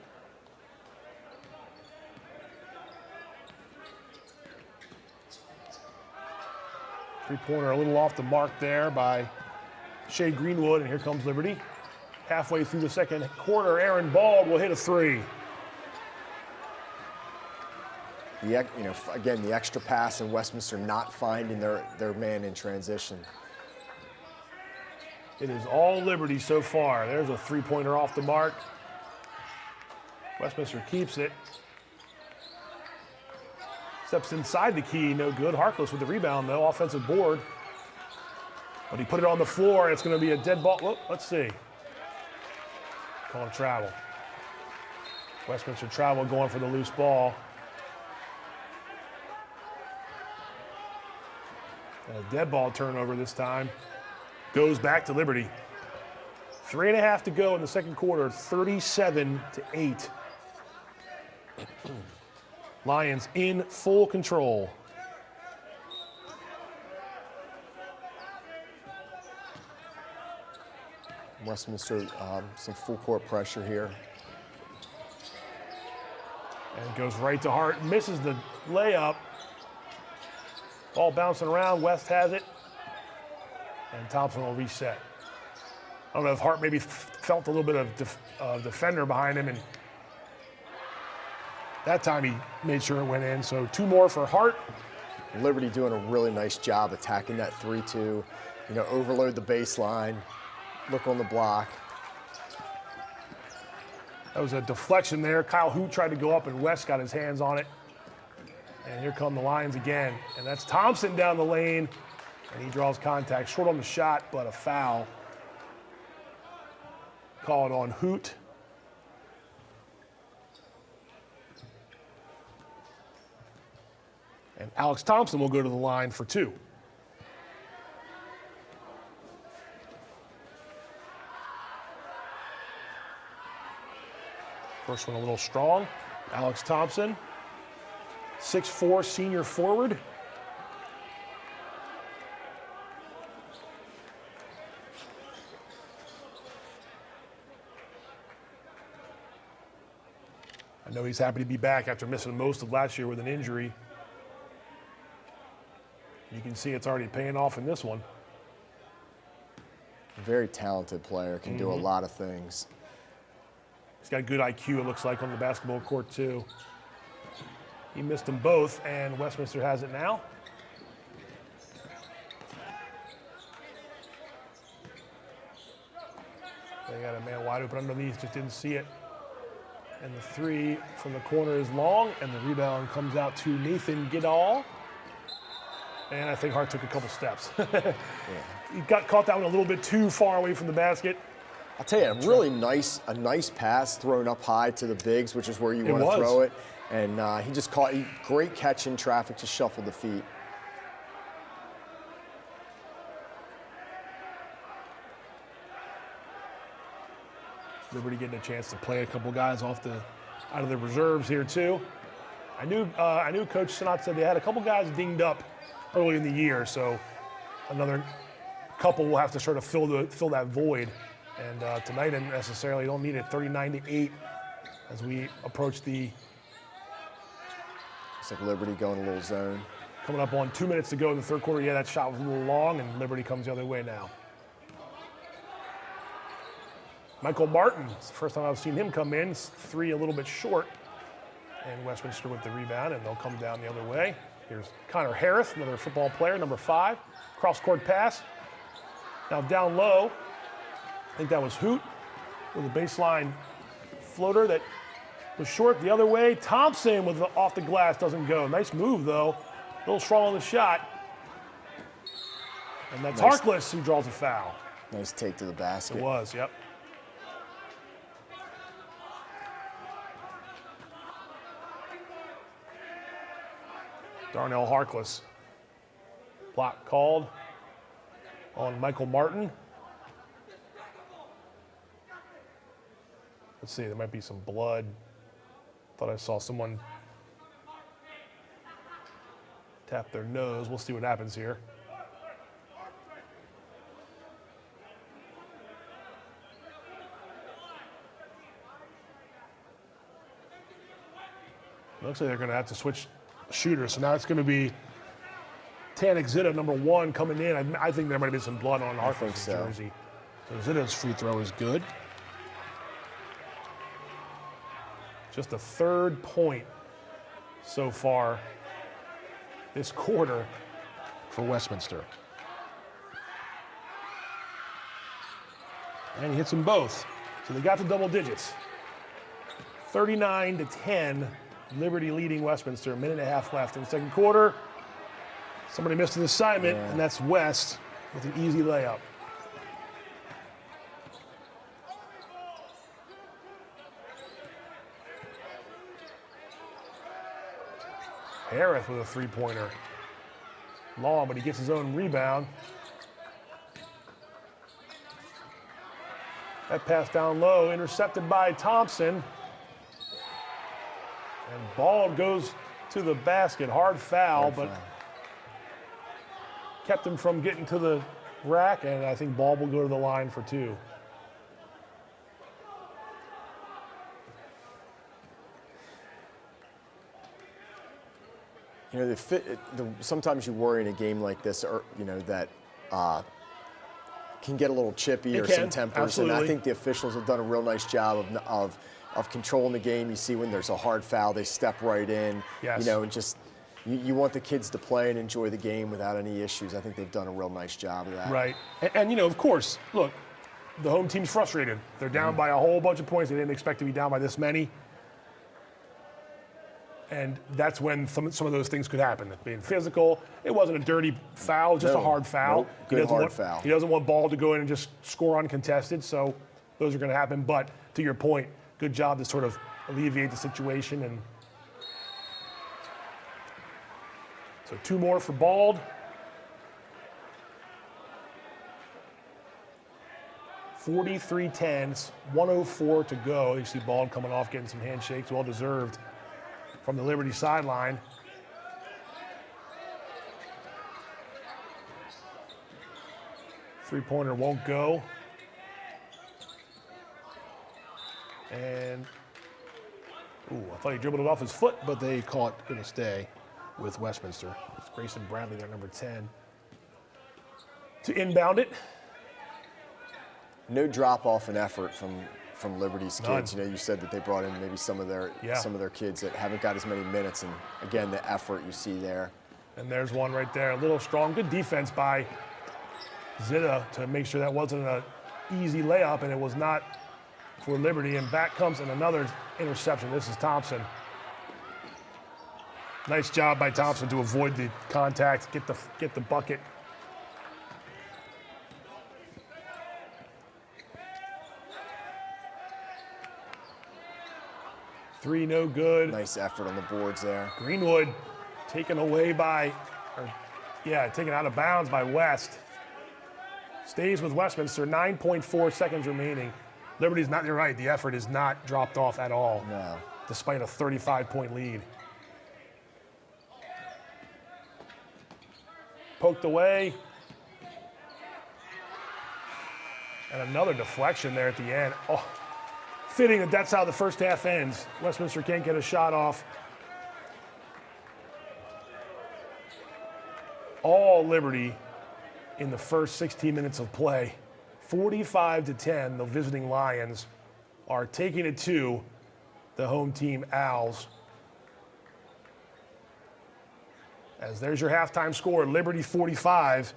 Three-pointer a little off the mark there by Shea Greenwood, and here comes Liberty. Halfway through the second quarter, Aaron Bald will hit a three. Again, the extra pass and Westminster not finding their man in transition. It is all Liberty so far. There's a three-pointer off the mark. Westminster keeps it. Steps inside the key, no good. Harkless with the rebound, though, offensive board. But he put it on the floor, and it's going to be a dead ball. Whoop, let's see. Calling travel. Westminster travel going for the loose ball. And a dead ball turnover this time. Goes back to Liberty. 3.5 to go in the second quarter, 37-8. Lions in full control. Westminster, some full court pressure here. And goes right to Hart, misses the layup. Ball bouncing around, West has it. And Thompson will reset. I don't know if Hart maybe felt a little bit of defender behind him, and that time he made sure it went in. So 2 more for Hart. Liberty doing a really nice job attacking that 3-2. Overload the baseline, look on the block. That was a deflection there. Kyle Hoot tried to go up, and West got his hands on it. And here come the Lions again. And that's Thompson down the lane. And he draws contact. Short on the shot, but a foul. Called on Hoot. And Alex Thompson will go to the line for 2. First one a little strong. Alex Thompson, 6'4", senior forward. I know he's happy to be back after missing most of last year with an injury. You can see it's already paying off in this one. Very talented player, can do a lot of things. He's got good IQ, it looks like, on the basketball court, too. He missed them both, and Westminster has it now. They got a man wide open underneath, just didn't see it. And the three from the corner is long, and the rebound comes out to Nathan Goodall. And I think Hart took a couple steps. He got caught that one a little bit too far away from the basket. I'll tell you, a nice pass thrown up high to the bigs, which is where you want to throw it. And he just caught, great catch in traffic, just shuffled the feet. Liberty getting a chance to play a couple guys out of the reserves here too. I knew Coach Sinat said they had a couple guys dinged up early in the year, so another couple will have to sort of fill that void. And tonight, and necessarily don't need it. 39-8 as we approach the. Looks like Liberty going a little zone. Coming up on 2 minutes to go in the third quarter. Yeah, that shot was a little long, and Liberty comes the other way now. Michael Martin, it's the first time I've seen him come in. Three a little bit short. And Westminster with the rebound, and they'll come down the other way. Here's Connor Harris, another football player, number 5. Cross-court pass. Now down low, I think that was Hoot with a baseline floater that was short the other way. Thompson with the off the glass doesn't go. Nice move, though. A little strong on the shot. And that's Nice. Harkless who draws a foul. Nice take to the basket. It was, yep. Darnell Harkless. Block called on Michael Martin. Let's see, there might be some blood. Thought I saw someone tap their nose. We'll see what happens here. Looks like they're going to have to switch shooters. So now it's going to be Tanik Zitta, number 1, coming in. I think there might have been some blood on Harkless' jersey. So Zitta's free throw is good. Just the third point so far this quarter for Westminster. And he hits them both. So they got to double digits. 39-10. Liberty leading Westminster, a minute and a half left in the second quarter. Somebody missed an assignment, and that's West with an easy layup. Harris with a three-pointer. Long, but he gets his own rebound. That pass down low, intercepted by Thompson. And ball goes to the basket. Hard foul, but kept him from getting to the rack, and I think ball will go to the line for 2. You know, sometimes you worry in a game like this, or you know, that can get a little chippy or some tempers. Absolutely. And I think the officials have done a real nice job of controlling the game. You see when there's a hard foul, they step right in. Yes. You know, and just you want the kids to play and enjoy the game without any issues. I think they've done a real nice job of that. Right. And you know, of course, look, the home team's frustrated. They're down by a whole bunch of points. They didn't expect to be down by this many. And that's when some of those things could happen. Being physical, it wasn't a dirty foul, just a hard foul. Nope. Good hard foul. He doesn't want ball to go in and just score uncontested, so those are going to happen. But to your point, good job to sort of alleviate the situation. And so 2 more for Bald. 43-10, 1:04 to go. You see Bald coming off, getting some handshakes, well deserved, from the Liberty sideline. Three-pointer won't go. And Ooh, I thought he dribbled it off his foot, but they call it going to stay with Westminster. It's Grayson Bradley, their number 10, to inbound it. No drop off in effort from Liberty's None. kids. You know, you said that they brought in maybe some of their kids that haven't got as many minutes, and again, the effort you see there. And there's one right there, a little strong, good defense by Zitta to make sure that wasn't an easy layup, and it was not for Liberty. And back comes and another interception. This is Thompson. Nice job by Thompson to avoid the contact, get the bucket. Three, no good. Nice effort on the boards there. Greenwood taken away taken out of bounds by West. Stays with Westminster, 9.4 seconds remaining. Liberty's not, you're right, the effort is not dropped off at all. No. Despite a 35-point lead. Poked away. And another deflection there at the end. Oh, fitting that that's how the first half ends. Westminster can't get a shot off. All Liberty in the first 16 minutes of play. 45-10, the visiting Lions are taking it to the home team Owls. As there's your halftime score, Liberty 45,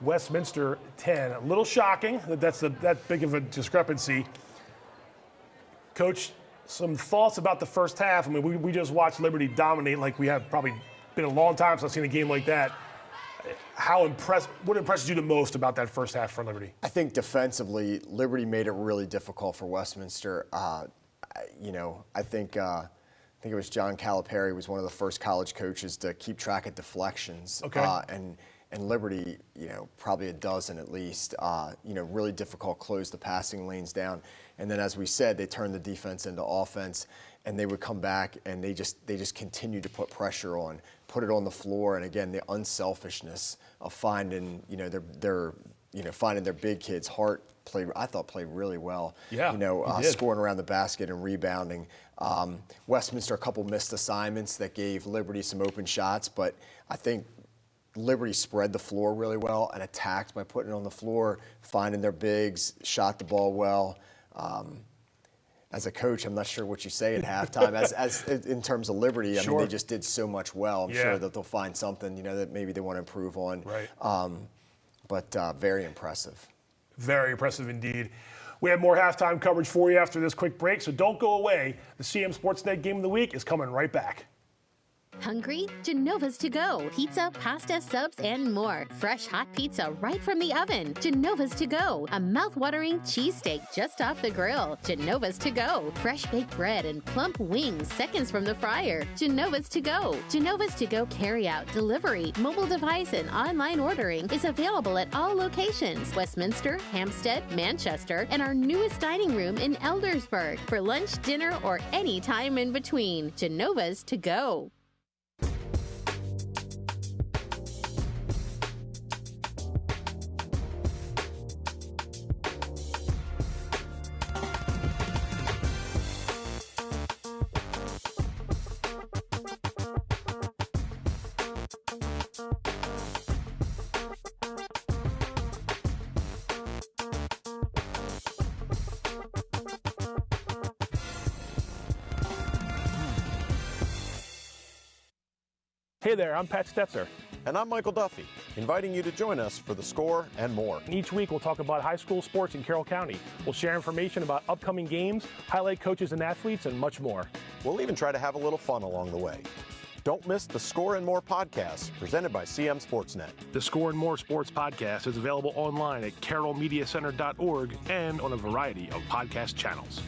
Westminster 10. A little shocking that that's that big of a discrepancy. Coach, some thoughts about the first half. I mean, we just watched Liberty dominate like we have probably been a long time since I've seen a game like that. What impresses you the most about that first half for Liberty? I think defensively, Liberty made it really difficult for Westminster. I think it was John Calipari was one of the first college coaches to keep track of deflections. Okay. And Liberty, probably a dozen at least. Really difficult, close the passing lanes down. And then, as we said, they turned the defense into offense, and they would come back and they just continued to put pressure on, put it on the floor, and again, the unselfishness of finding, finding their big kids. Hart played really well. Yeah, scoring around the basket and rebounding. Westminster, a couple missed assignments that gave Liberty some open shots, but I think Liberty spread the floor really well and attacked by putting it on the floor, finding their bigs, shot the ball well. As a coach, I'm not sure what you say at halftime. As in terms of Liberty, I mean, they just did so much well. I'm sure that they'll find something, that maybe they want to improve on. Right. But very impressive. Very impressive indeed. We have more halftime coverage for you after this quick break, so don't go away. The CMSportsNet Game of the Week is coming right back. Hungry? Genova's to go. Pizza, pasta, subs, and more. Fresh hot pizza right from the oven. Genova's to go. A mouth-watering cheesesteak just off the grill. Genova's to go. Fresh baked bread and plump wings seconds from the fryer. Genova's to go. Genova's to go carry-out, delivery, mobile device, and online ordering is available at all locations. Westminster, Hampstead, Manchester, and our newest dining room in Eldersburg. For lunch, dinner, or any time in between. Genova's to go. Hey there, I'm Pat Stetzer. And I'm Michael Duffy, inviting you to join us for The Score and more. Each week we'll talk about high school sports in Carroll County. We'll share information about upcoming games, highlight coaches and athletes, and much more. We'll even try to have a little fun along the way. Don't miss The Score and More podcast, presented by CMSportsNet. The Score and More Sports podcast is available online at carrollmediacenter.org and on a variety of podcast channels.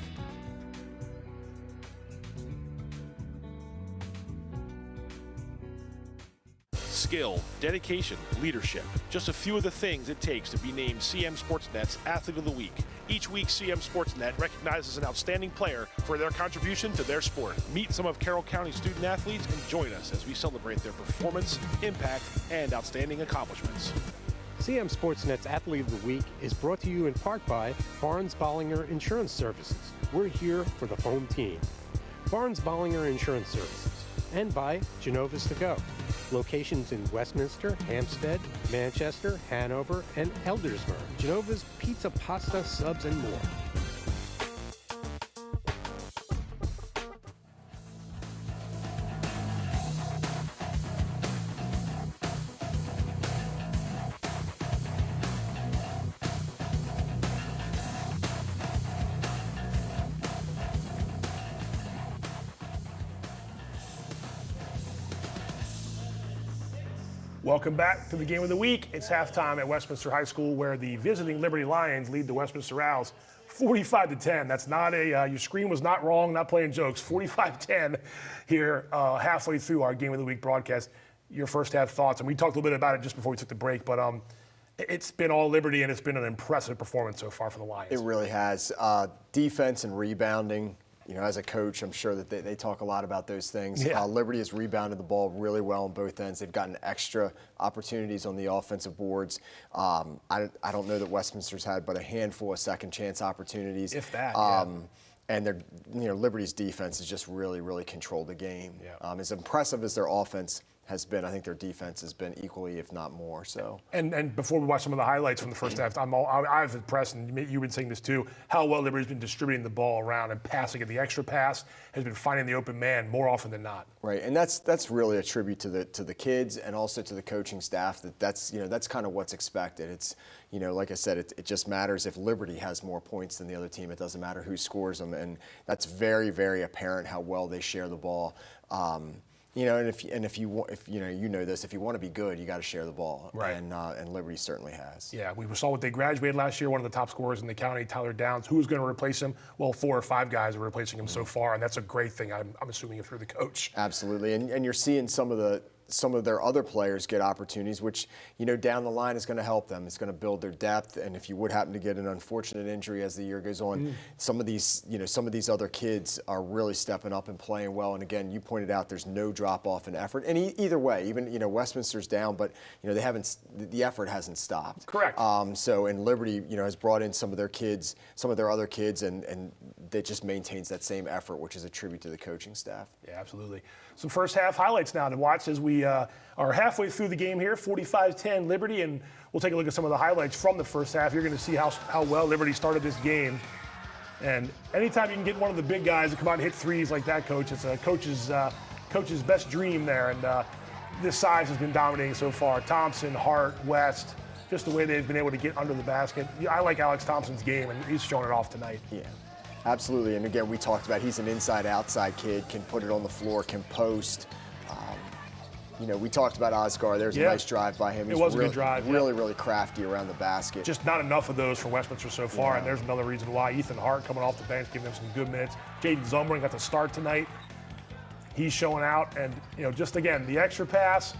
Skill, dedication, leadership. Just a few of the things it takes to be named CM Sportsnet's Athlete of the Week. Each week, CM Sportsnet recognizes an outstanding player for their contribution to their sport. Meet some of Carroll County student athletes and join us as we celebrate their performance, impact, and outstanding accomplishments. CM Sportsnet's Athlete of the Week is brought to you in part by Barnes Bollinger Insurance Services. We're here for the home team. Barnes-Bollinger Insurance Services, and by Genova's To Go. Locations in Westminster, Hampstead, Manchester, Hanover, and Eldersburg. Genova's Pizza, Pasta, Subs, and more. Welcome back to the game of the week. It's halftime at Westminster High School, where the visiting Liberty Lions lead the Westminster Owls 45-10. That's not your screen was not wrong, not playing jokes. 45-10 here halfway through our game of the week broadcast. Your first half thoughts, and we talked a little bit about it just before we took the break, but it's been all Liberty, and it's been an impressive performance so far for the Lions. It really has. Defense and rebounding. As a coach, I'm sure that they talk a lot about those things. Yeah. Liberty has rebounded the ball really well on both ends. They've gotten extra opportunities on the offensive boards. I don't know that Westminster's had but a handful of second chance opportunities. If that, And Liberty's defense has just really, really controlled the game. Yeah. As impressive as their offense has been, I think their defense has been equally, if not more. So. And before we watch some of the highlights from the first half, I was impressed, and you've been saying this too, how well Liberty's been distributing the ball around and passing it. The extra pass has been finding the open man more often than not. Right, and that's really a tribute to the kids and also to the coaching staff. That's kind of what's expected. It's like I said, it just matters if Liberty has more points than the other team. It doesn't matter who scores them, and that's very, very apparent how well they share the ball. And if you want to be good, you got to share the ball, right? And Liberty certainly has. Yeah, we saw what they graduated last year. One of the top scorers in the county, Tyler Downs. Who is going to replace him? Well, 4 or 5 guys are replacing him so far, and that's a great thing. I'm assuming if you're the coach. Absolutely, and you're seeing some of their other players get opportunities, which down the line is going to help them. It's going to build their depth, and if you would happen to get an unfortunate injury as the year goes on, some of these other kids are really stepping up and playing well. And again, you pointed out there's no drop off in effort, and either way, even Westminster's down, but the effort hasn't stopped. Correct. And Liberty has brought in some of their other kids, and that just maintains that same effort, which is a tribute to the coaching staff. Yeah, absolutely. Some first half highlights now to watch as we are halfway through the game here, 45-10 Liberty, and we'll take a look at some of the highlights from the first half. You're going to see how well Liberty started this game. And anytime you can get one of the big guys to come out and hit threes like that, Coach, it's a coach's best dream there. And this size has been dominating so far. Thompson, Hart, West, just the way they've been able to get under the basket. I like Alex Thompson's game, and he's showing it off tonight. Yeah. Absolutely, and again, we talked about he's an inside-outside kid, can put it on the floor, can post. We talked about Oscar. There's a nice drive by him. It was a good drive. Really, really crafty around the basket. Just not enough of those for Westminster so far, and there's another reason why. Ethan Hart coming off the bench, giving them some good minutes. Jaden Zumring got the start tonight. He's showing out, and just again, the extra pass,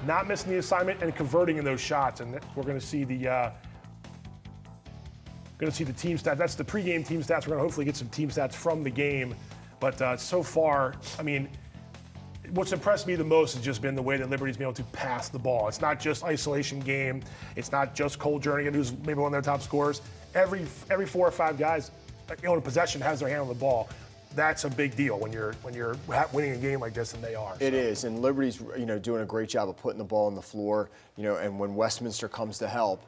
not missing the assignment, and converting in those shots. And we're going to see the team stats. That's the pregame team stats. We're going to hopefully get some team stats from the game. But so far, what's impressed me the most has just been the way that Liberty's been able to pass the ball. It's not just isolation game. It's not just Cole Jernigan, who's maybe one of their top scorers. Every 4 or 5 guys in a possession has their hand on the ball. That's a big deal when you're winning a game like this, and they are. It is, and Liberty's doing a great job of putting the ball on the floor. And when Westminster comes to help,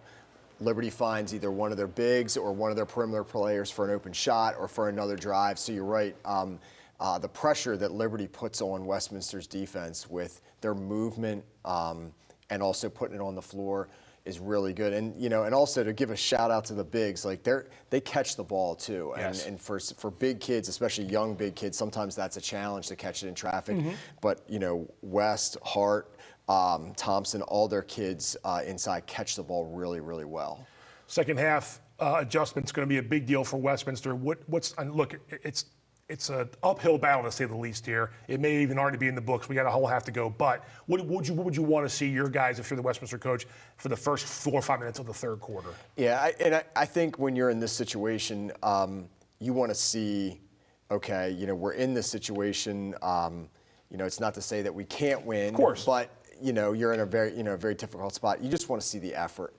Liberty finds either one of their bigs or one of their perimeter players for an open shot or for another drive. So you're right. The pressure that Liberty puts on Westminster's defense with their movement and also putting it on the floor is really good. And and also to give a shout out to the bigs, like they catch the ball too. Yes. And for big kids, especially young big kids, sometimes that's a challenge to catch it in traffic. But West, Hart, Thompson, all their kids inside catch the ball really, really well. Second half adjustment's going to be a big deal for Westminster. It's an uphill battle, to say the least here. It may even already be in the books. We got a whole half to go. But what would you want to see your guys, if you're the Westminster coach, for the first 4 or 5 minutes of the third quarter? Yeah, I think when you're in this situation, you want to see, okay, we're in this situation. It's not to say that we can't win. Of course. But you're in a very difficult spot. You just want to see the effort.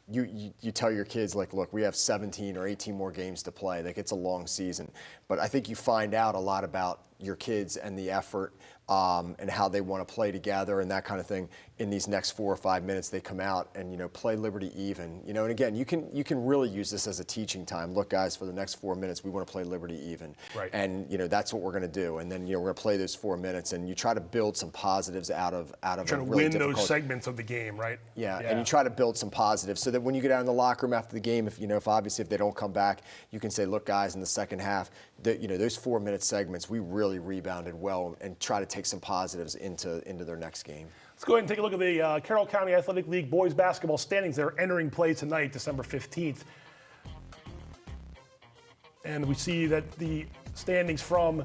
you tell your kids, like, look, we have 17 or 18 more games to play. Like, it's a long season. But I think you find out a lot about your kids and the effort and how they want to play together and that kind of thing in these next 4 or 5 minutes they come out and, play Liberty even. And again, you can really use this as a teaching time. Look, guys, for the next 4 minutes, we want to play Liberty even. Right. And, that's what we're going to do. And then, we're going to play those 4 minutes, and you try to build some positives out of trying a to really win difficult those segments of the game, right? Yeah, and you try to build some positives so that when you get out in the locker room after the game, if obviously if they don't come back, you can say, look, guys, in the second half, those 4 minute segments, we really rebounded well, and try to take some positives into their next game. Let's go ahead and take a look at the Carroll County Athletic League boys basketball standings. They're entering play tonight, December 15th. And we see that the standings from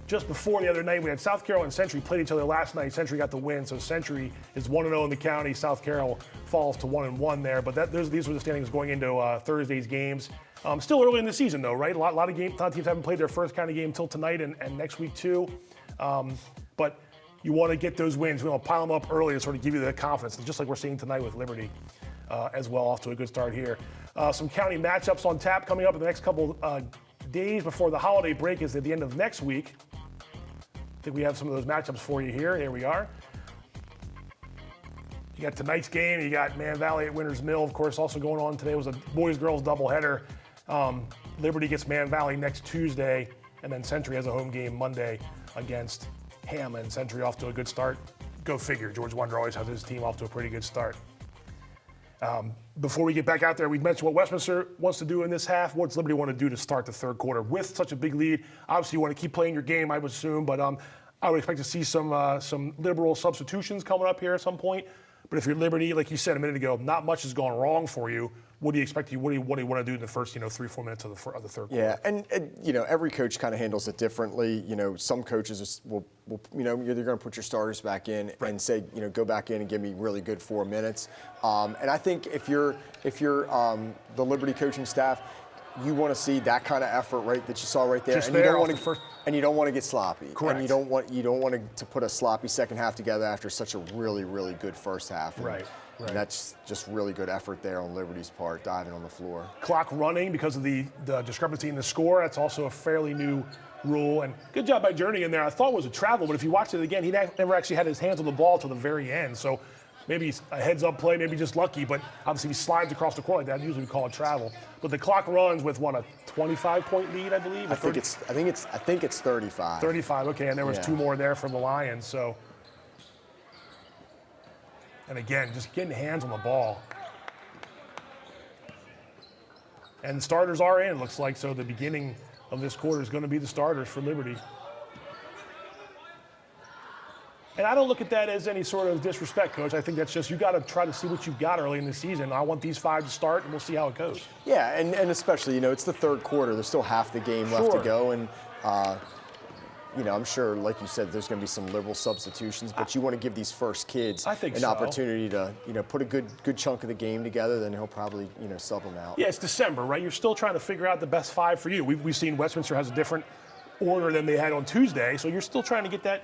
just before the other night, we had South Carroll and Century played each other last night. Century got the win, so Century is 1-0 in the county. South Carroll falls to 1-1 there. But these were the standings going into Thursday's games. Still early in the season, though, right? A lot of teams haven't played their first county game until tonight and next week, too. But you want to get those wins. We want to pile them up early to sort of give you the confidence, just like we're seeing tonight with Liberty as well, off to a good start here. Some county matchups on tap coming up in the next couple days before the holiday break is at the end of next week. I think we have some of those matchups for you here. Here we are. You got tonight's game. You got Man Valley at Winters Mill, of course, also going on today. It was a boys-girls doubleheader. Liberty gets Man Valley next Tuesday, and then Century has a home game Monday against Hammond. Century off to a good start. Go figure. George Wonder always has his team off to a pretty good start. Before we get back out there, we mentioned what Westminster wants to do in this half. What's Liberty want to do to start the third quarter with such a big lead? Obviously, you want to keep playing your game, I would assume, but I would expect to see some liberal substitutions coming up here at some point. But if you're Liberty, like you said a minute ago, not much has gone wrong for you. What do you expect? What do you want to do in the first 3-4 minutes of the third quarter? Yeah, and every coach kind of handles it differently. Some coaches will you're going to put your starters back in and say, go back in and give me really good 4 minutes. And I think if you're the Liberty coaching staff, you want to see that kind of effort, right, that you saw right there. Just and there, you don't want to get sloppy. Correct. And you don't want to put a sloppy second half together after such a really, really good first half. And, Right. And that's just really good effort there on Liberty's part, diving on the floor. Clock running because of the discrepancy in the score. That's also a fairly new rule. And good job by Journey in there. I thought it was a travel, but if you watch it again, he never actually had his hands on the ball till the very end. So maybe a heads-up play, maybe just lucky, but obviously he slides across the court like that. Usually we call it travel. But the clock runs with a 25-point lead, I believe. I think it's 35. 35. Okay, and there was 2 more there from the Lions. So, and again, just getting hands on the ball. And the starters are in, looks like. So the beginning of this quarter is going to be the starters for Liberty. And I don't look at that as any sort of disrespect, Coach. I think that's just you got to try to see what you've got early in the season. I want these 5 to start, and we'll see how it goes. Yeah, and especially, it's the third quarter. There's still half the game left to go. And, I'm sure, like you said, there's going to be some liberal substitutions, but you want to give these first kids an opportunity to, put a good chunk of the game together. Then he'll probably, sub them out. Yeah, it's December, right? You're still trying to figure out the best 5 for you. We've seen Westminster has a different order than they had on Tuesday, so you're still trying to get that.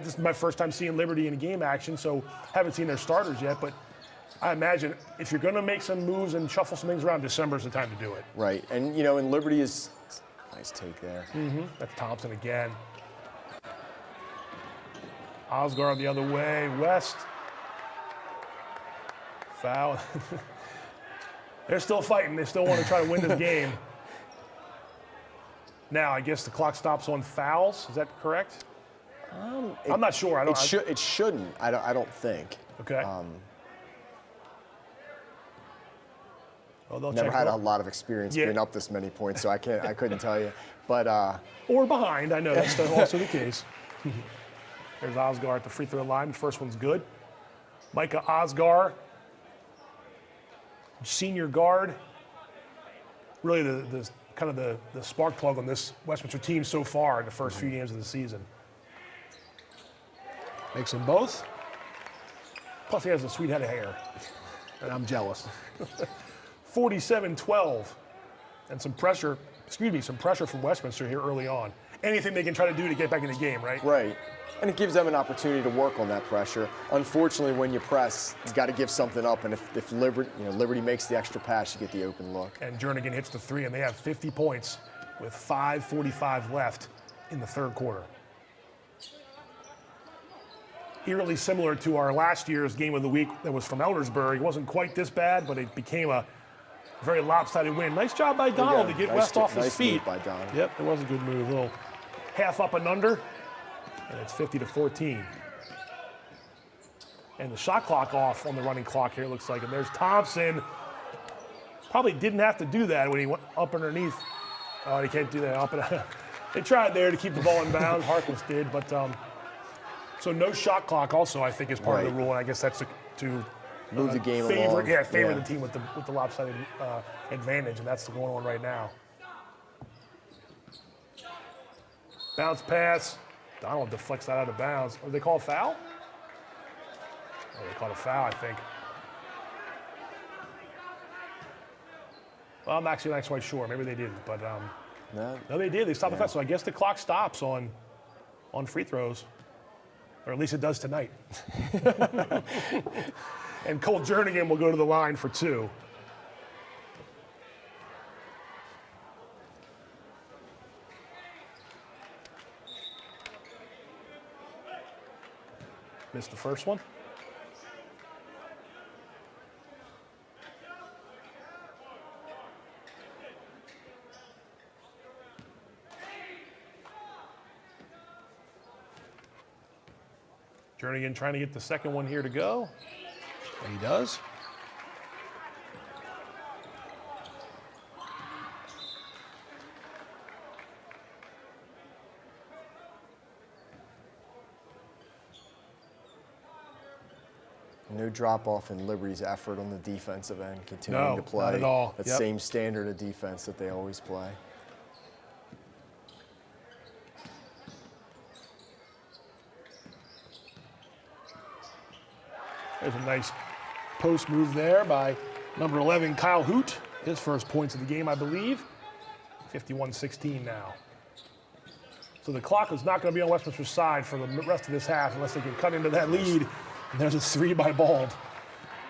This is my first time seeing Liberty in a game action, so haven't seen their starters yet, but I imagine if you're going to make some moves and shuffle some things around, December is the time to do it. Right, and, and Liberty is nice take there. Mm-hmm. That's Thompson again. Osgard the other way. West. Foul. They're still fighting. They still want to try to win this game. Now, I guess the clock stops on fouls. Is that correct? I'm not sure. It shouldn't. I don't think. Okay. Never had a lot of experience being up this many points, so I couldn't tell you. But or behind. I know that's also the case. There's Osgar at the free throw line. The first one's good. Micah Osgar, senior guard. Really the kind of the spark plug on this Westminster team so far in the first few games of the season. Makes them both. Plus he has a sweet head of hair, and I'm jealous. 47-12, and some pressure from Westminster here early on. Anything they can try to do to get back in the game, right? Right. and it gives them an opportunity to work on that pressure. Unfortunately, when you press, you've got to give something up, and if Liberty makes the extra pass, you get the open look. And Jernigan hits the three, and they have 50 points with 5:45 left in the third quarter. Eerily similar to our last year's game of the week that was from Eldersburg. It wasn't quite this bad, but it became a very lopsided win. Nice job by Donald to get West off his feet. Move by Donald. Yep, it was a good move. A little half up and under, and it's 50-14. And the shot clock off on the running clock here, it looks like. And there's Thompson. Probably didn't have to do that when he went up underneath. Oh, he can't do that. They tried there to keep the ball in bounds. Harkless did, but so no shot clock also, I think, is part of the rule, and I guess that's to move the game favor along. The team with the lopsided advantage, and that's going on right now. Bounce pass. Donald deflects that out of bounds. Or they call a foul? Oh, they called a foul, I think. Well, I'm actually not quite sure. Maybe they didn't, but no, they did. They stopped the foul, so I guess the clock stops on free throws. Or at least it does tonight. And Cole Jernigan will go to the line for two. Missed the first one. Jernigan trying to get the second one here to go, and he does. No drop off in Liberty's effort on the defensive end, continuing to play not at all. that same standard of defense that they always play. There's a nice post move there by number 11, Kyle Hoot. His first points of the game, I believe. 51-16 now. So the clock is not going to be on Westminster's side for the rest of this half unless they can cut into that lead. And there's a three by Bald.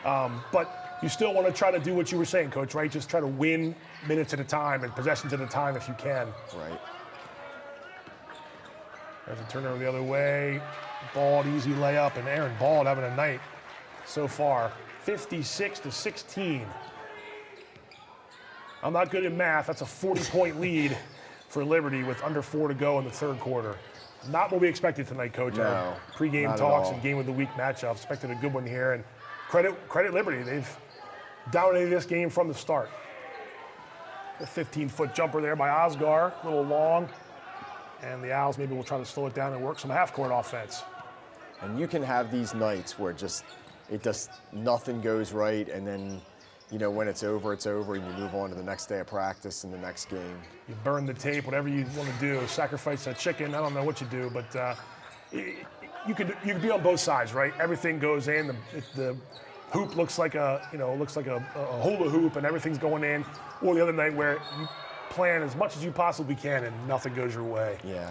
But you still want to try to do what you were saying, Coach, right? Just try to win minutes at a time and possessions at a time if you can. Right. There's a turnover the other way. Bald, easy layup, and Aaron Bald having a night so far. 56-16. I'm not good at math. That's a 40-point lead for Liberty with under 4 to go in the third quarter. Not what we expected tonight, Coach. No, Our pregame talks and game of the week matchup. Expected a good one here, and credit Liberty. They've dominated this game from the start. A 15-foot jumper there by Osgar, a little long, and the Owls maybe will try to slow it down and work some half-court offense. And you can have these nights where nothing goes right, and then, when it's over, and you move on to the next day of practice and the next game. You burn the tape, whatever you want to do, sacrifice a chicken, I don't know what you do, but you could be on both sides, right? Everything goes in, the hoop looks like a hula hoop and everything's going in, or the other night where you plan as much as you possibly can and nothing goes your way. Yeah.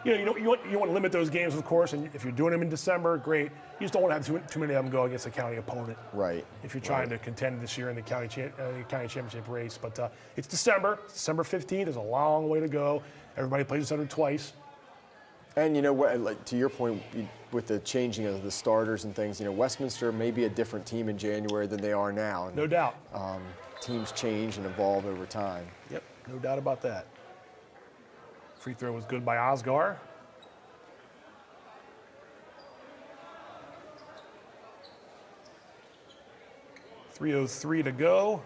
You want to limit those games, of course, and if you're doing them in December, great. You just don't want to have too many of them go against a county opponent. Right. If you're trying to contend this year in the county championship race. But it's December 15th. There's a long way to go. Everybody plays each other twice. And you know what, like to your point, with the changing of the starters and things, Westminster may be a different team in January than they are now. No doubt. Teams change and evolve over time. Yep, no doubt about that. Free throw was good by Osgar. .303 to go.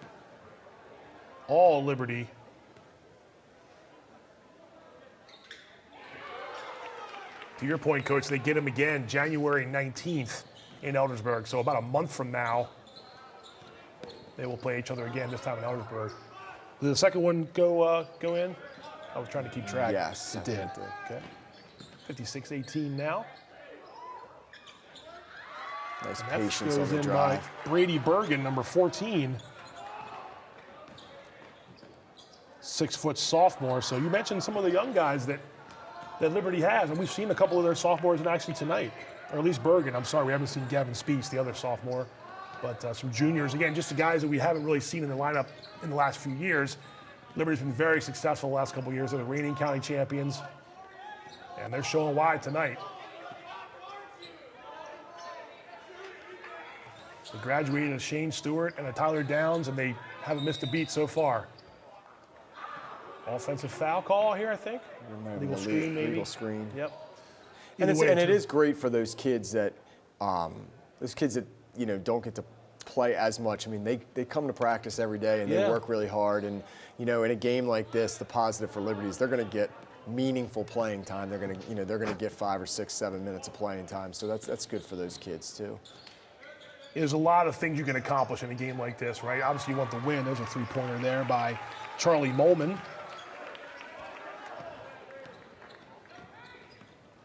All Liberty. To your point, Coach, they get him again January 19th in Eldersburg. So about a month from now, they will play each other again, this time in Eldersburg. Did the second one go in? I was trying to keep track. Yes, it did. Okay. 56-18 now. Nice And patience goes on the in drive. by Brady Bergen, number 14. 6-foot sophomore. So you mentioned some of the young guys that that Liberty has, and we've seen a couple of their sophomores in action tonight, or at least Bergen. I'm sorry, we haven't seen Gavin Speaks, the other sophomore, but some juniors. Again, just the guys that we haven't really seen in the lineup in the last few years. Liberty's been very successful the last couple of years. They're the reigning county champions, and they're showing why tonight. They graduated a Shane Stewart and a Tyler Downs, and they haven't missed a beat so far. Offensive foul call here, I think. Legal screen, maybe. Legal screen. Yep. And it is great for those kids that don't get to play as much. I mean, they come to practice every day and they work really hard. And in a game like this, the positive for Liberty is they're going to get meaningful playing time. They're going to get 5 or 6, 7 minutes of playing time. So that's good for those kids too. There's a lot of things you can accomplish in a game like this, right? Obviously, you want the win. There's a three-pointer there by Charlie Molman.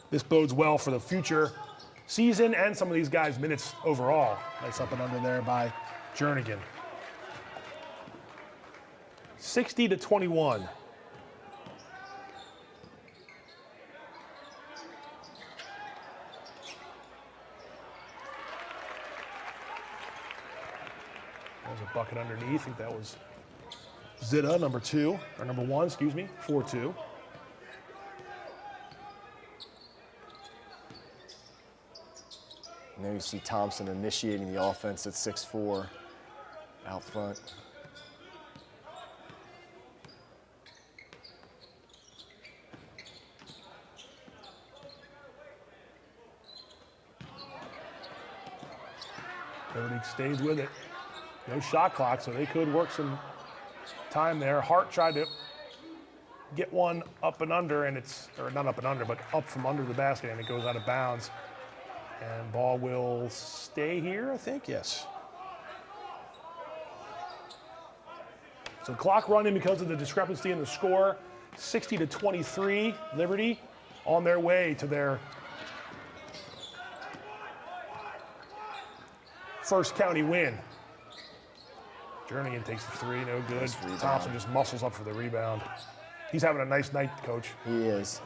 This bodes well for the future season and some of these guys' minutes overall. Nice up and under there by Jernigan. 60-21. There's a bucket underneath. I think that was Zitta, number 1, 4-2. And there you see Thompson initiating the offense at 6'4", out front. Liberty stays with it. No shot clock, so they could work some time there. Hart tried to get one up and under, and or not up and under, but up from under the basket, and it goes out of bounds. And ball will stay here, I think, yes. So clock running because of the discrepancy in the score. 60-23, Liberty on their way to their first county win. Jernigan takes the three, no good. Nice Thompson just muscles up for the rebound. He's having a nice night, Coach. He is.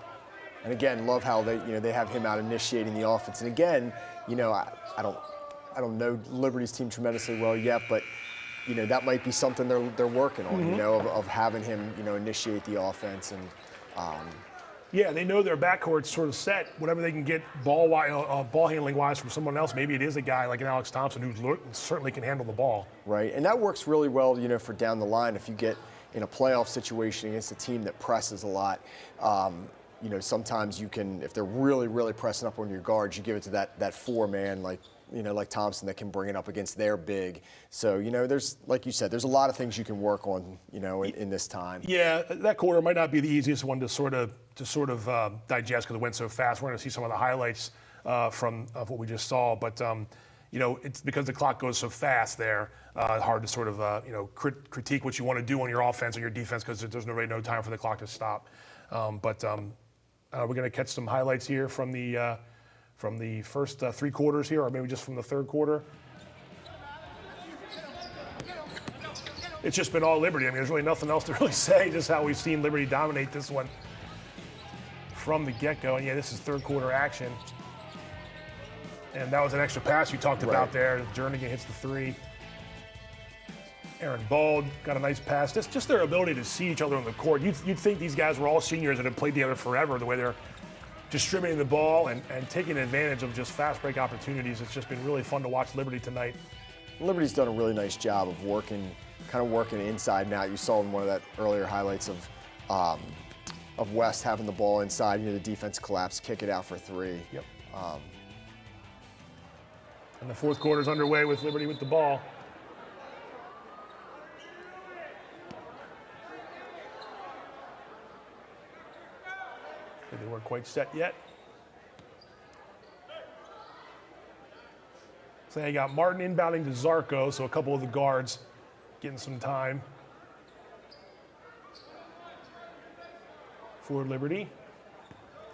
And again, love how they have him out initiating the offense. And again, I don't know Liberty's team tremendously well yet, but that might be something they're working on. Of having him initiate the offense and. Yeah, they know their backcourt's sort of set. Whatever they can get ball handling wise from someone else, maybe it is a guy like an Alex Thompson who certainly can handle the ball. Right, and that works really well, for down the line. If you get in a playoff situation against a team that presses a lot, sometimes you can, if they're really, really pressing up on your guards, you give it to that 4-man like Thompson that can bring it up against their big. So, there's, like you said, there's a lot of things you can work on, in this time. Yeah, that quarter might not be the easiest one to sort of digest because it went so fast. We're going to see some of the highlights of what we just saw, but it's because the clock goes so fast there. Hard to sort of critique what you want to do on your offense or your defense because there's really no time for the clock to stop. But we're going to catch some highlights here from the first 3 quarters here, or maybe just from the third quarter. It's just been all Liberty. I mean, there's really nothing else to really say, just how we've seen Liberty dominate this one from the get-go. And yeah, this is third quarter action. And that was an extra pass you talked about there. Jernigan hits the 3. Aaron Bald got a nice pass. Just their ability to see each other on the court. You'd think these guys were all seniors that had played together forever, the way they're distributing the ball and taking advantage of just fast break opportunities. It's just been really fun to watch Liberty tonight. Liberty's done a really nice job of working inside and out. You saw in one of that earlier highlights of West having the ball inside. The defense collapse, kick it out for 3. Yep. And the fourth quarter's underway with Liberty with the ball. They weren't quite set yet. So you got Martin inbounding to Zarco, so a couple of the guards getting some time for Liberty.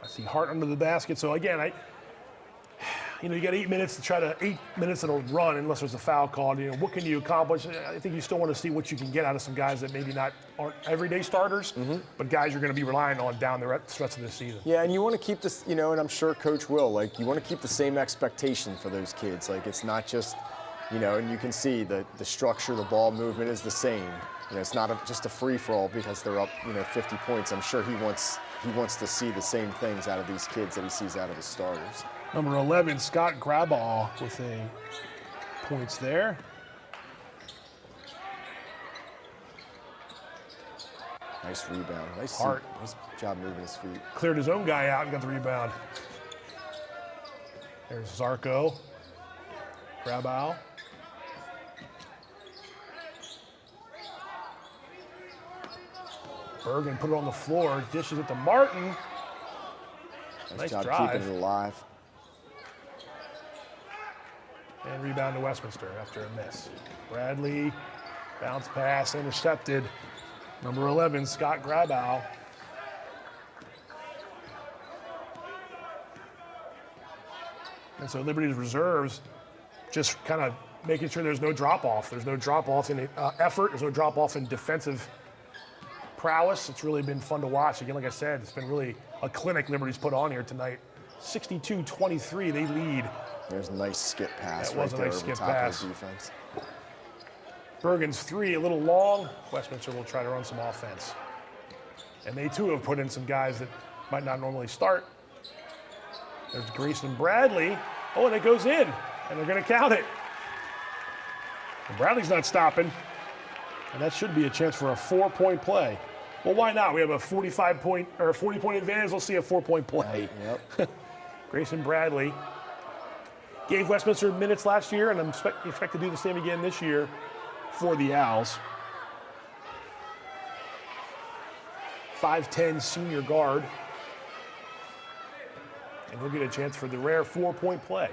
I see Hart under the basket. So again, You got 8 minutes to try to 8 minutes that'll run unless there's a foul called. What can you accomplish? I think you still want to see what you can get out of some guys that maybe aren't everyday starters, but guys you're going to be relying on down the rest of the season. Yeah, and you want to keep this, and I'm sure Coach will. Like, you want to keep the same expectation for those kids. Like, it's not just, and you can see the structure, the ball movement is the same. It's not just a free for all because they're up, 50 points. I'm sure he wants to see the same things out of these kids that he sees out of his starters. Number 11, Scott Graball with points there. Nice rebound. Nice job moving his feet. Cleared his own guy out and got the rebound. There's Zarko. Graball. Bergen put it on the floor, dishes it to Martin. Nice job drive. keeping it alive. And rebound to Westminster after a miss. Bradley, bounce pass, intercepted. Number 11, Scott Grabau. And so Liberty's reserves just kind of making sure there's no drop-off. There's no drop-off in effort. There's no drop-off in defensive prowess. It's really been fun to watch. Again, like I said, it's been really a clinic Liberty's put on here tonight. 62-23, they lead. There's a nice skip pass That right was a there nice over skip top pass. of the defense. Bergen's three, a little long. Westminster will try to run some offense. And they, too, have put in some guys that might not normally start. There's Grayson Bradley. Oh, and it goes in, and they're going to count it. And Bradley's not stopping, and that should be a chance for a 4-point play. Well, why not? We have a 40-point advantage. Let's see a 4-point play. Yep. Grayson Bradley gave Westminster minutes last year, and I'm expect to do the same again this year for the Owls. 5'10" senior guard. And he'll get a chance for the rare 4-point play.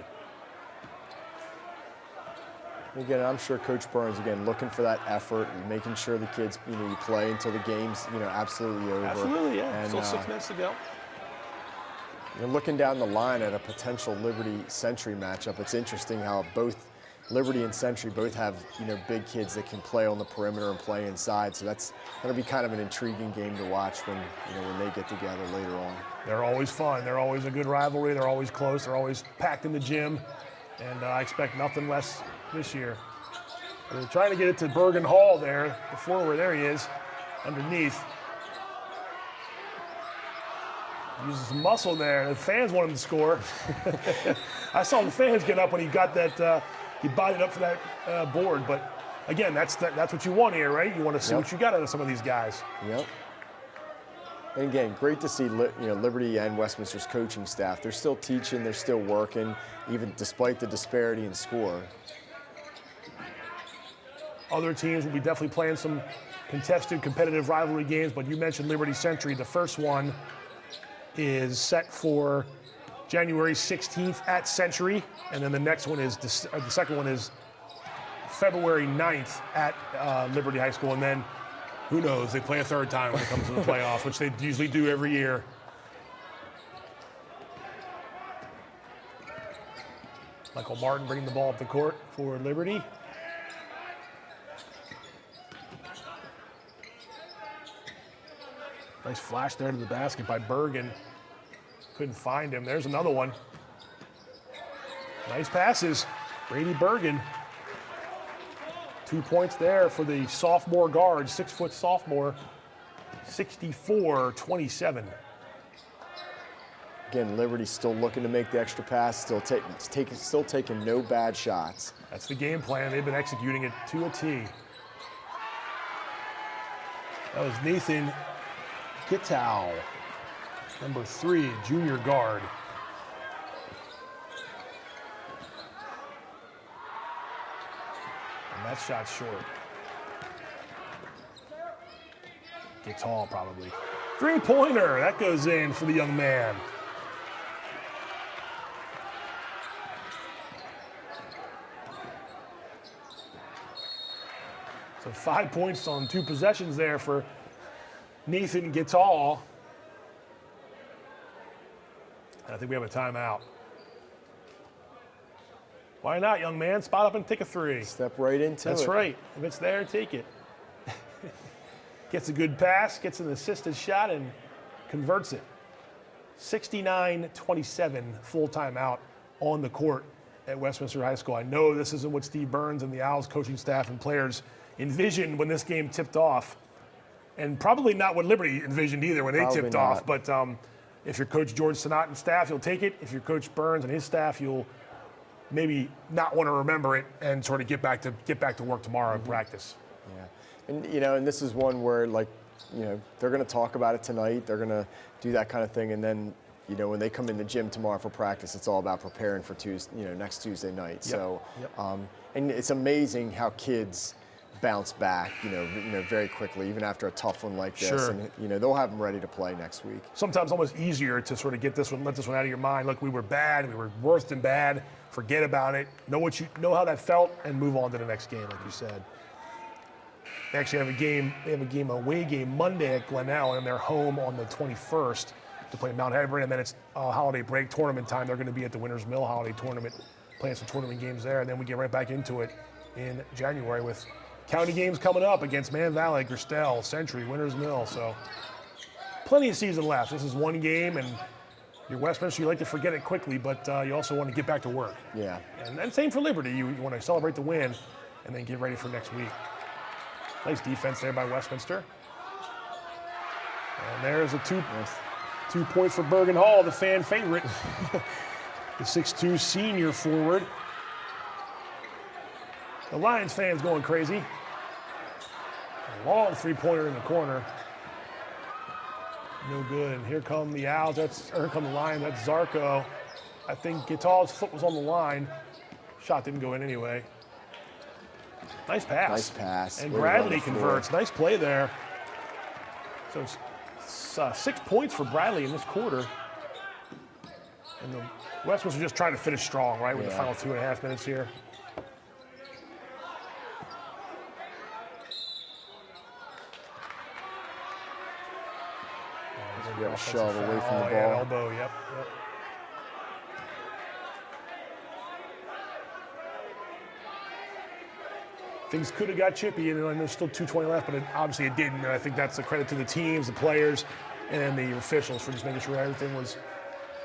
Again, I'm sure Coach Burns, again, looking for that effort and making sure the kids, you play until the game's, absolutely over. Absolutely, yeah. And, Still 6 minutes to go. You're looking down the line at a potential Liberty-Century matchup. It's interesting how both Liberty and Century both have, big kids that can play on the perimeter and play inside. So that's going to be kind of an intriguing game to watch when they get together later on. They're always fun. They're always a good rivalry. They're always close. They're always packed in the gym. And I expect nothing less this year. They're trying to get it to Bergen Hall there, the forward. There he is, underneath. Uses some muscle there. The fans want him to score. I saw the fans get up when he got that. He bodied up for that board. But again, that's what you want here, right? You want to see what you got out of some of these guys. Yep. And again, great to see Liberty and Westminster's coaching staff. They're still teaching. They're still working, even despite the disparity in score. Other teams will be definitely playing some contested, competitive rivalry games. But you mentioned Liberty Century. The first one is set for January 16th at Century, and then the next one is the second one is February 9th at Liberty High School, and then who knows? They play a third time when it comes to the playoffs, which they usually do every year. Michael Martin bringing the ball up the court for Liberty. Nice flash there to the basket by Bergen. Couldn't find him. There's another one. Nice passes. Brady Bergen. 2 points there for the sophomore guard, 6-foot sophomore. 64-27. Again, Liberty's still looking to make the extra pass, still taking no bad shots. That's the game plan. They've been executing it to a T. That was Nathan Gittow, number 3, junior guard. And that shot's short. Gittow probably. 3-pointer, that goes in for the young man. So 5 points on 2 possessions there for Nathan Gittow. And I think we have a timeout. Why not, young man? Spot up and take a three. Step right into it. That's right. If it's there, take it. Gets a good pass, gets an assisted shot, and converts it. 69-27 full timeout on the court at Westminster High School. I know this isn't what Steve Burns and the Owls coaching staff and players envisioned when this game tipped off, and probably not what Liberty envisioned either when they Probably tipped not. off. But if you're Coach George Sinat and staff, you'll take it. If you're Coach Burns and his staff, you'll maybe not want to remember it and sort of get back to work tomorrow and practice. Yeah, and and this is one where they're going to talk about it tonight. They're going to do that kind of thing, and then when they come in the gym tomorrow for practice, it's all about preparing for next Tuesday night. Yep. So, Yep. And it's amazing how kids bounce back, very quickly, even after a tough one like this. Sure. And they'll have them ready to play next week. Sometimes almost easier to sort of let this one out of your mind. Look, we were bad, we were worse than bad. Forget about it. Know how that felt, and move on to the next game, like you said. They actually have a game. They have a away game Monday at Glenelg, and they're home on the 21st to play Mount Hebron, and then it's holiday break tournament time. They're going to be at the Winners Mill Holiday Tournament, playing some tournament games there, and then we get right back into it in January with county games coming up against Man Valley, Gerstel, Century, Winners Mill. So plenty of season left. This is one game, and you're Westminster. You like to forget it quickly, but you also want to get back to work. Yeah. And same for Liberty. You want to celebrate the win and then get ready for next week. Nice defense there by Westminster. And there's a two point for Bergen Hall, the fan favorite. The 6'2" senior forward. The Lions fans going crazy. A long three-pointer in the corner. No good. And here come the Owls. Here come the Lions. That's Zarko. I think Gital's foot was on the line. Shot didn't go in anyway. Nice pass. Nice pass. And Way to Bradley run the floor. converts. Nice play there. So it's 6 points for Bradley in this quarter. And the Westminster just trying to finish strong, right, with the final 2.5 minutes here. You got to shove away from the ball. Yeah, elbow, yep. Things could have got chippy, and there's still 2:20 left, but obviously it didn't. And I think that's a credit to the teams, the players, and the officials for just making sure everything was,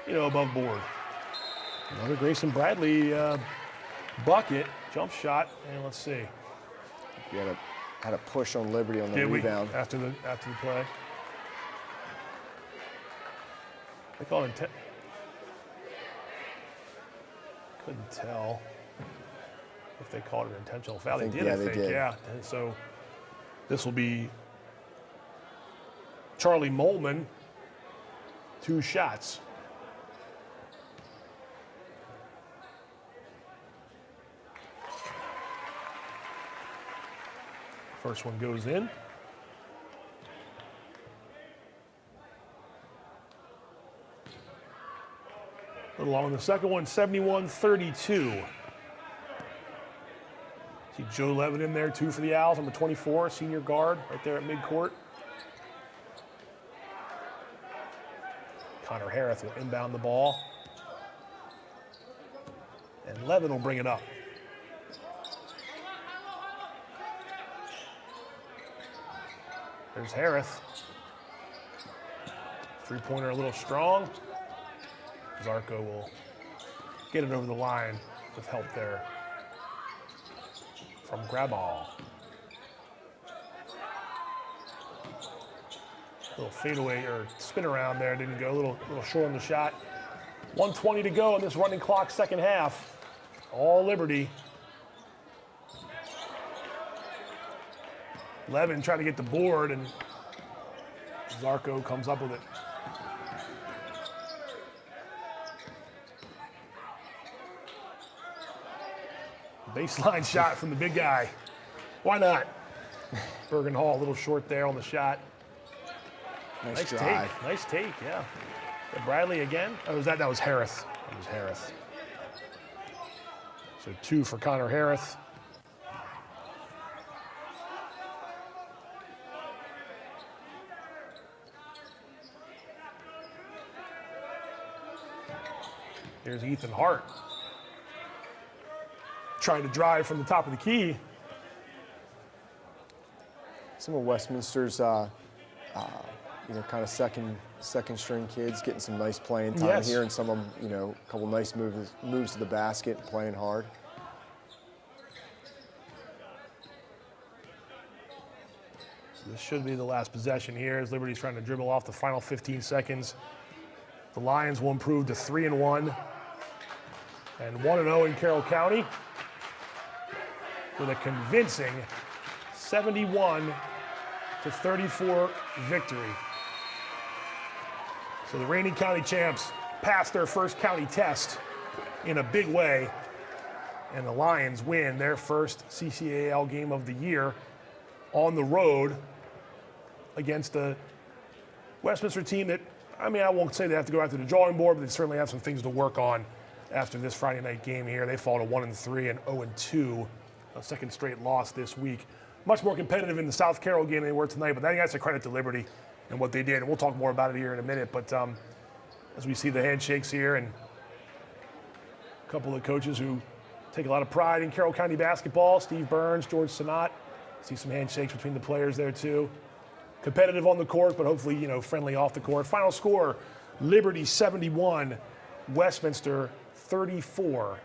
above board. Another Grayson Bradley bucket, jump shot, and let's see. You had a push on Liberty on the rebound. After the play. They call it couldn't tell if they called it an intentional foul. They did. Yeah. And so this will be Charlie Molman, 2 shots. First one goes in. A little long on the second one, 71-32. See Joe Levitt in there, 2 for the Owls, number 24, senior guard, right there at midcourt. Connor Harris will inbound the ball. And Levitt will bring it up. There's Harris. Three-pointer a little strong. Zarko will get it over the line with help there from Graball. Little fadeaway or spin around there, didn't go. A little short on the shot. 1:20 to go in this running clock, second half. All Liberty. Levin trying to get the board, and Zarko comes up with it. Baseline shot from the big guy. Why not? Bergen Hall a little short there on the shot. Nice drive. take. Nice take, yeah. Bradley again? Oh, that was Harris. That was Harris. So 2 for Connor Harris. Here's Ethan Hart. trying to drive from the top of the key. Some of Westminster's, kind of second string kids getting some nice playing time here, and some of them, a couple nice moves to the basket, playing hard. So this should be the last possession here as Liberty's trying to dribble off the final 15 seconds. The Lions will improve to 3-1 and 1-0 in Carroll County with a convincing 71-34 victory. So the reigning county champs passed their first county test in a big way, and the Lions win their first CCAL game of the year on the road against the Westminster team that, I won't say they have to go out to the drawing board, but they certainly have some things to work on after this Friday night game here. They fall to 1-3 and 0-2, a second straight loss this week. Much more competitive in the South Carroll game than they were tonight, but I think that's a credit to Liberty and what they did. And we'll talk more about it here in a minute. But as we see the handshakes here, and a couple of coaches who take a lot of pride in Carroll County basketball, Steve Burns, George Sanat, see some handshakes between the players there too. Competitive on the court, but hopefully, friendly off the court. Final score, Liberty 71, Westminster 34.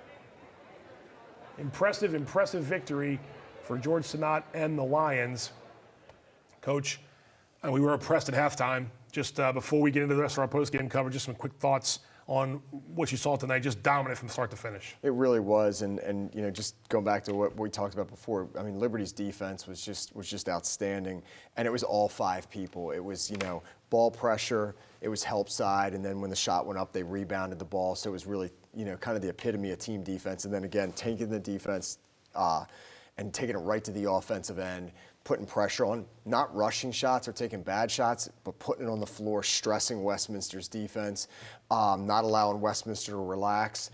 Impressive victory for George Sanat and the Lions. Coach, we were impressed at halftime. Just before we get into the rest of our post-game coverage, just some quick thoughts on what you saw tonight, just dominant from start to finish. It really was, and just going back to what we talked about before, Liberty's defense was just outstanding, and it was all five people. It was, ball pressure, it was help side, and then when the shot went up, they rebounded the ball, so it was really, kind of the epitome of team defense, and then again, taking the defense and taking it right to the offensive end, putting pressure on, not rushing shots or taking bad shots, but putting it on the floor, stressing Westminster's defense, not allowing Westminster to relax.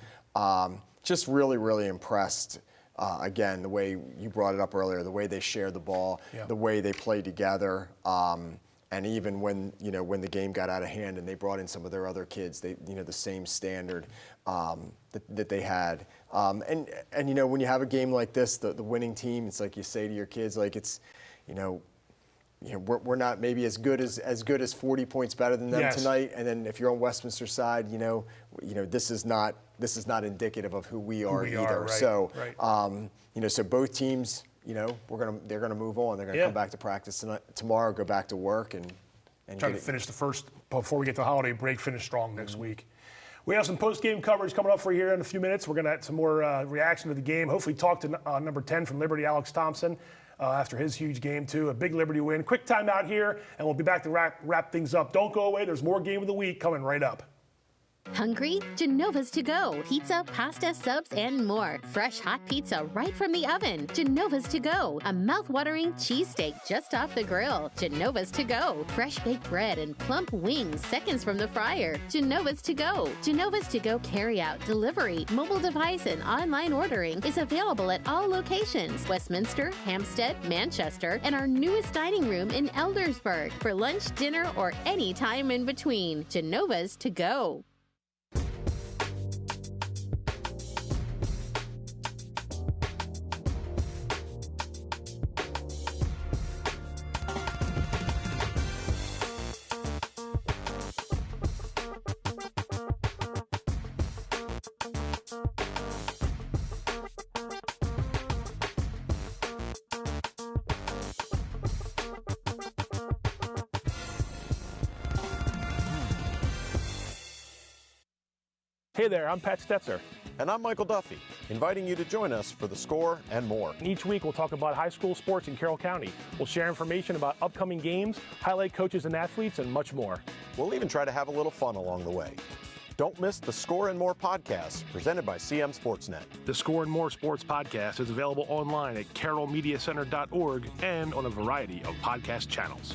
Just really, really impressed. Again, the way you brought it up earlier, the way they shared the ball, the way they played together, and even when the game got out of hand and they brought in some of their other kids, they the same standard that they had. And when you have a game like this, the winning team, it's like you say to your kids, like it's, we're not maybe as good as 40 points better than them tonight. And then if you're on Westminster's side, this is not indicative of who we are either. Right, so, right. So both teams, they're gonna move on. They're gonna come back to practice tomorrow, go back to work, and try to finish the first before we get to the holiday break. Finish strong next week. We have some post-game coverage coming up for you here in a few minutes. We're going to have some more reaction to the game. Hopefully talk to number 10 from Liberty, Alex Thompson, after his huge game, too. A big Liberty win. Quick timeout here, and we'll be back to wrap things up. Don't go away. There's more Game of the Week coming right up. Hungry? Genova's to go. Pizza, pasta, subs, and more. Fresh hot pizza right from the oven. Genova's to go. A mouth-watering cheesesteak just off the grill. Genova's to go. Fresh baked bread and plump wings seconds from the fryer. Genova's to go. Genova's to go carry-out, delivery, mobile device, and online ordering is available at all locations. Westminster, Hampstead, Manchester, and our newest dining room in Eldersburg for lunch, dinner, or any time in between. Genova's to go. Hey there, I'm Pat Stetzer. And I'm Michael Duffy, inviting you to join us for The Score and more. Each week we'll talk about high school sports in Carroll County. We'll share information about upcoming games, highlight coaches and athletes, and much more. We'll even try to have a little fun along the way. Don't miss the Score and More podcast presented by CMSportsNet. The Score and More Sports podcast is available online at carrollmediacenter.org and on a variety of podcast channels.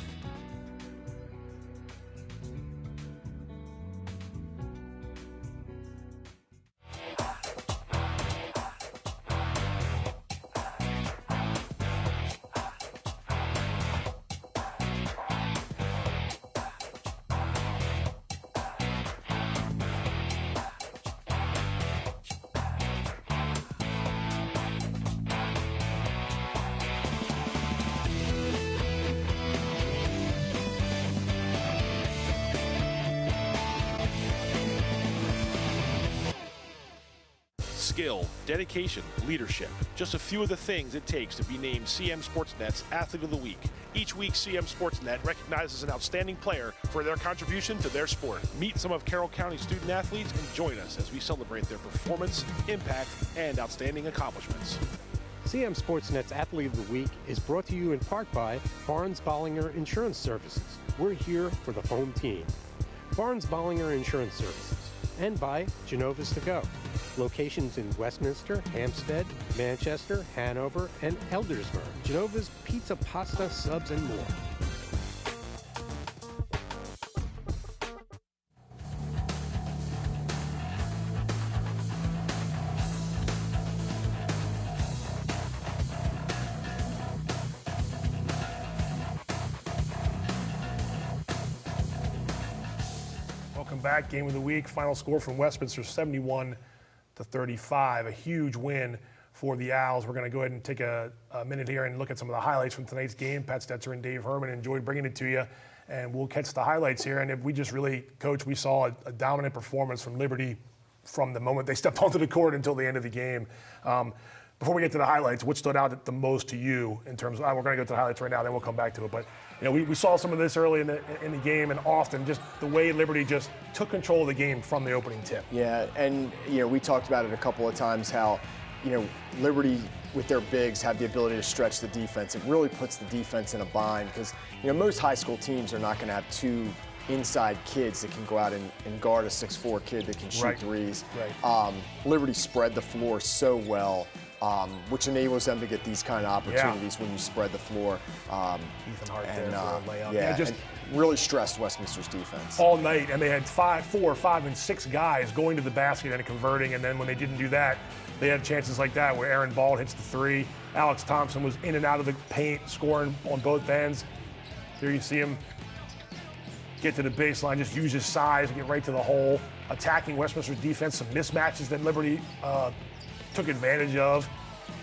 skill, dedication, leadership. Just a few of the things it takes to be named CMSportsNet's Athlete of the Week. Each week, CMSportsNet recognizes an outstanding player for their contribution to their sport. Meet some of Carroll County student athletes and join us as we celebrate their performance, impact, and outstanding accomplishments. CM Sportsnet's Athlete of the Week is brought to you in part by Barnes-Bollinger Insurance Services. We're here for the home team. Barnes-Bollinger Insurance Services. And by Genova's To Go. Locations in Westminster, Hampstead, Manchester, Hanover, and Eldersburg. Genova's pizza, pasta, subs, and more. Welcome back. Game of the week. Final score from Westminster, 71-35. A huge win for the Owls. We're going to go ahead and take a minute here and look at some of the highlights from tonight's game. Pat Stetzer and Dave Herman enjoyed bringing it to you, and we'll catch the highlights here. And if we just really, Coach, we saw a dominant performance from Liberty from the moment they stepped onto the court until the end of the game. Before we get to the highlights, what stood out the most to you in terms of, we're going to go to the highlights right now, then we'll come back to it. But we saw some of this early in the game, and often just the way Liberty just took control of the game from the opening tip. Yeah, and we talked about it a couple of times how Liberty with their bigs have the ability to stretch the defense. It really puts the defense in a bind because most high school teams are not going to have two inside kids that can go out and guard a 6'4" kid that can shoot threes. Right. Liberty spread the floor so well. Which enables them to get these kind of opportunities when you spread the floor. Ethan Hart there for a layup. Yeah, just really stressed Westminster's defense. All night, and they had 4, 5, and 6 guys going to the basket and converting, and then when they didn't do that, they had chances like that where Aaron Ball hits the three. Alex Thompson was in and out of the paint, scoring on both ends. Here you see him get to the baseline, just use his size, get right to the hole, attacking Westminster's defense, some mismatches that Liberty took advantage of.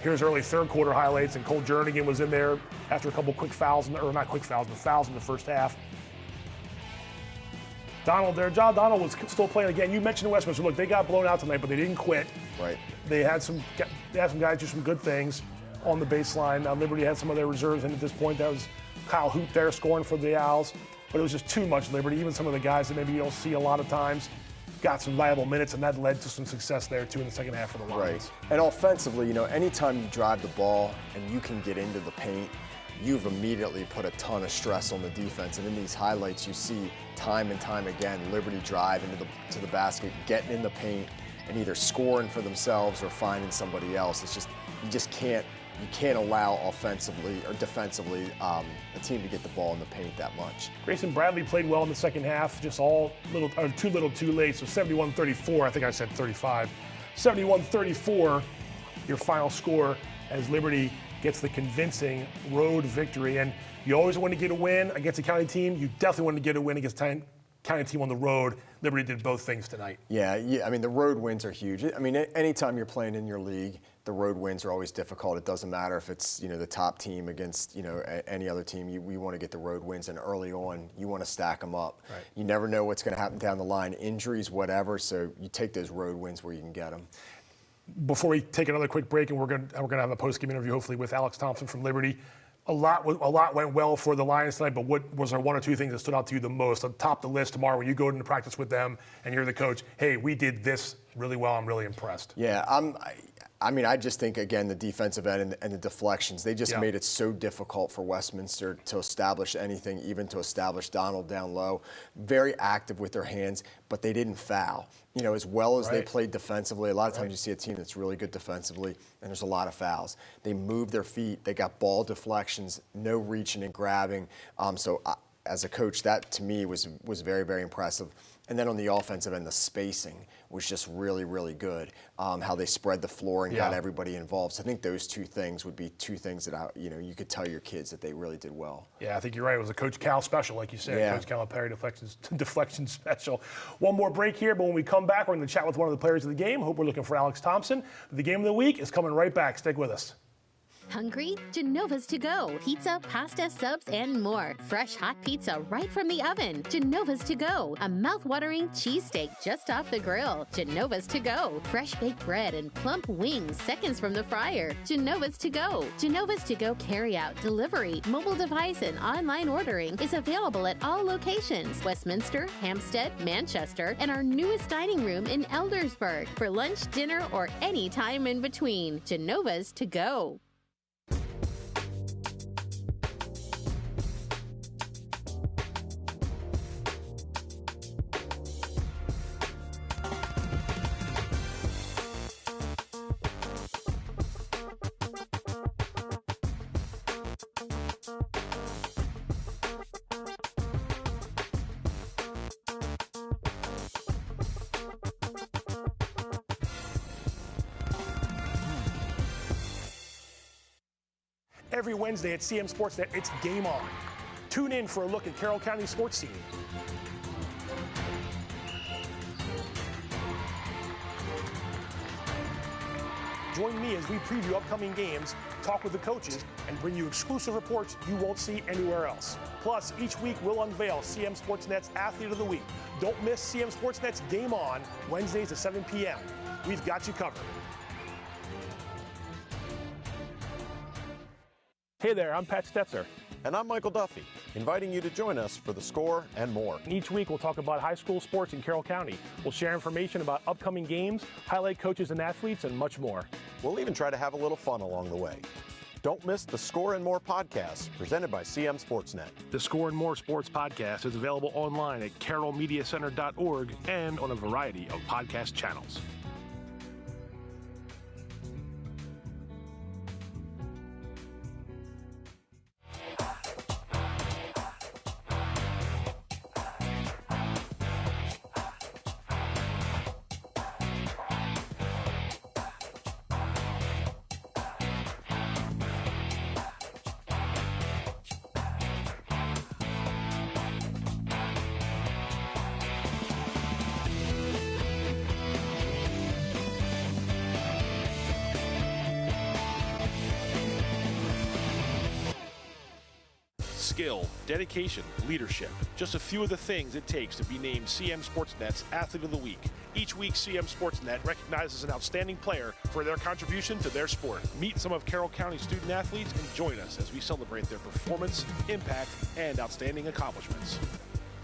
Here's early third quarter highlights, and Cole Jernigan was in there after a couple quick fouls, or not quick fouls, but fouls in the first half. Donald there, John Donald was still playing again. You mentioned Westminster. Look, they got blown out tonight, but they didn't quit. Right. They had some guys do some good things on the baseline. Now Liberty had some of their reserves in at this point. That was Kyle Hoop there scoring for the Owls, but it was just too much Liberty. Even some of the guys that maybe you don't see a lot of times got some viable minutes, and that led to some success there too in the second half for the Lions. Right. And offensively, anytime you drive the ball and you can get into the paint, you've immediately put a ton of stress on the defense. And in these highlights, you see time and time again Liberty drive to the basket, getting in the paint, and either scoring for themselves or finding somebody else. It's just you can't allow offensively or defensively a team to get the ball in the paint that much. Grayson Bradley played well in the second half, just too little too late. So 71-34, I think I said 35. 71-34, your final score as Liberty gets the convincing road victory. And you always want to get a win against a county team. You definitely want to get a win against a county team on the road. Liberty did both things tonight. Yeah, I mean, the road wins are huge. I mean, anytime you're playing in your league, the road wins are always difficult. It doesn't matter if it's, the top team against, any other team. We want to get the road wins, and early on, you want to stack them up. Right. You never know what's going to happen down the line, injuries, whatever, so you take those road wins where you can get them. Before we take another quick break, and we're going to have a post-game interview, hopefully, with Alex Thompson from Liberty. A lot went well for the Lions tonight, but what was there one or two things that stood out to you the most? On top of the list tomorrow when you go into practice with them and you're the coach, hey, we did this really well, I'm really impressed. Yeah, I just think, again, the defensive end and the deflections, they just made it so difficult for Westminster to establish anything, even to establish Donald down low. Very active with their hands, but they didn't foul. As well as they played defensively, a lot of times you see a team that's really good defensively, and there's a lot of fouls. They moved their feet. They got ball deflections, no reaching and grabbing. As a coach, that to me was very, very impressive. And then on the offensive end, the spacing was just really, really good. How they spread the floor and got everybody involved. So I think those two things would be two things that you could tell your kids that they really did well. Yeah, I think you're right. It was a Coach Cal special, like you said. Yeah. Coach Calipari deflection special. One more break here, but when we come back, we're going to chat with one of the players of the game. Hope we're looking for Alex Thompson. The game of the week is coming right back. Stick with us. Hungry? Genova's to go. Pizza, pasta, subs, and more. Fresh hot pizza right from the oven. Genova's to go. A mouth-watering cheesesteak just off the grill. Genova's to go. Fresh baked bread and plump wings seconds from the fryer. Genova's to go. Genova's to go carry-out, delivery, mobile device, and online ordering is available at all locations. Westminster, Hampstead, Manchester, and our newest dining room in Eldersburg. For lunch, dinner, or any time in between. Genova's to go. Every Wednesday at CMSportsNet, it's Game On. Tune in for a look at Carroll County sports scene. Join me as we preview upcoming games, talk with the coaches, and bring you exclusive reports you won't see anywhere else. Plus, each week we'll unveil CMSportsNet's Athlete of the Week. Don't miss CMSportsNet's Game On, Wednesdays at 7 p.m. We've got you covered. Hey there, I'm Pat Stetzer. And I'm Michael Duffy, inviting you to join us for The Score and more. Each week we'll talk about high school sports in Carroll County. We'll share information about upcoming games, highlight coaches and athletes, and much more. We'll even try to have a little fun along the way. Don't miss the Score and More podcast presented by CMSportsNet. The Score and More Sports Podcast is available online at carrollmediacenter.org and on a variety of podcast channels. Skill, dedication, leadership. Just a few of the things it takes to be named CMSportsNet's Athlete of the Week. Each week, CMSportsNet recognizes an outstanding player for their contribution to their sport. Meet some of Carroll County student athletes and join us as we celebrate their performance, impact, and outstanding accomplishments.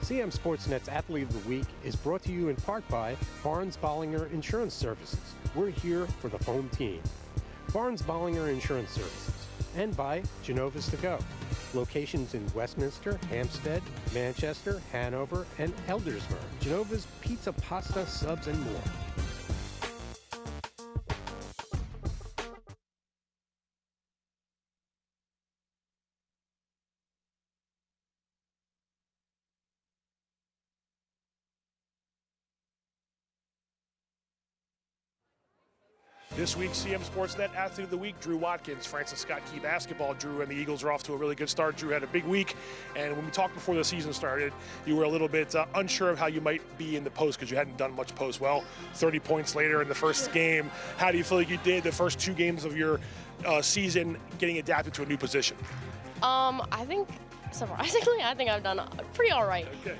CMSportsNet's Athlete of the Week is brought to you in part by Barnes-Bollinger Insurance Services. We're here for the home team. Barnes-Bollinger Insurance Services. And by Genova's to go. Locations in Westminster, Hampstead, Manchester, Hanover, and Eldersburg. Genova's pizza, pasta, subs, and more. This week's CMSportsNet Athlete of the Week, Drew Watkins, Francis Scott Key basketball. Drew and the Eagles are off to a really good start. Drew had a big week, and when we talked before the season started, you were a little bit unsure of how you might be in the post because you hadn't done much post. Well, 30 points later in the first game. How do you feel like you did the first two games of your season getting adapted to a new position? I think, surprisingly, I think I've done pretty all right. Okay.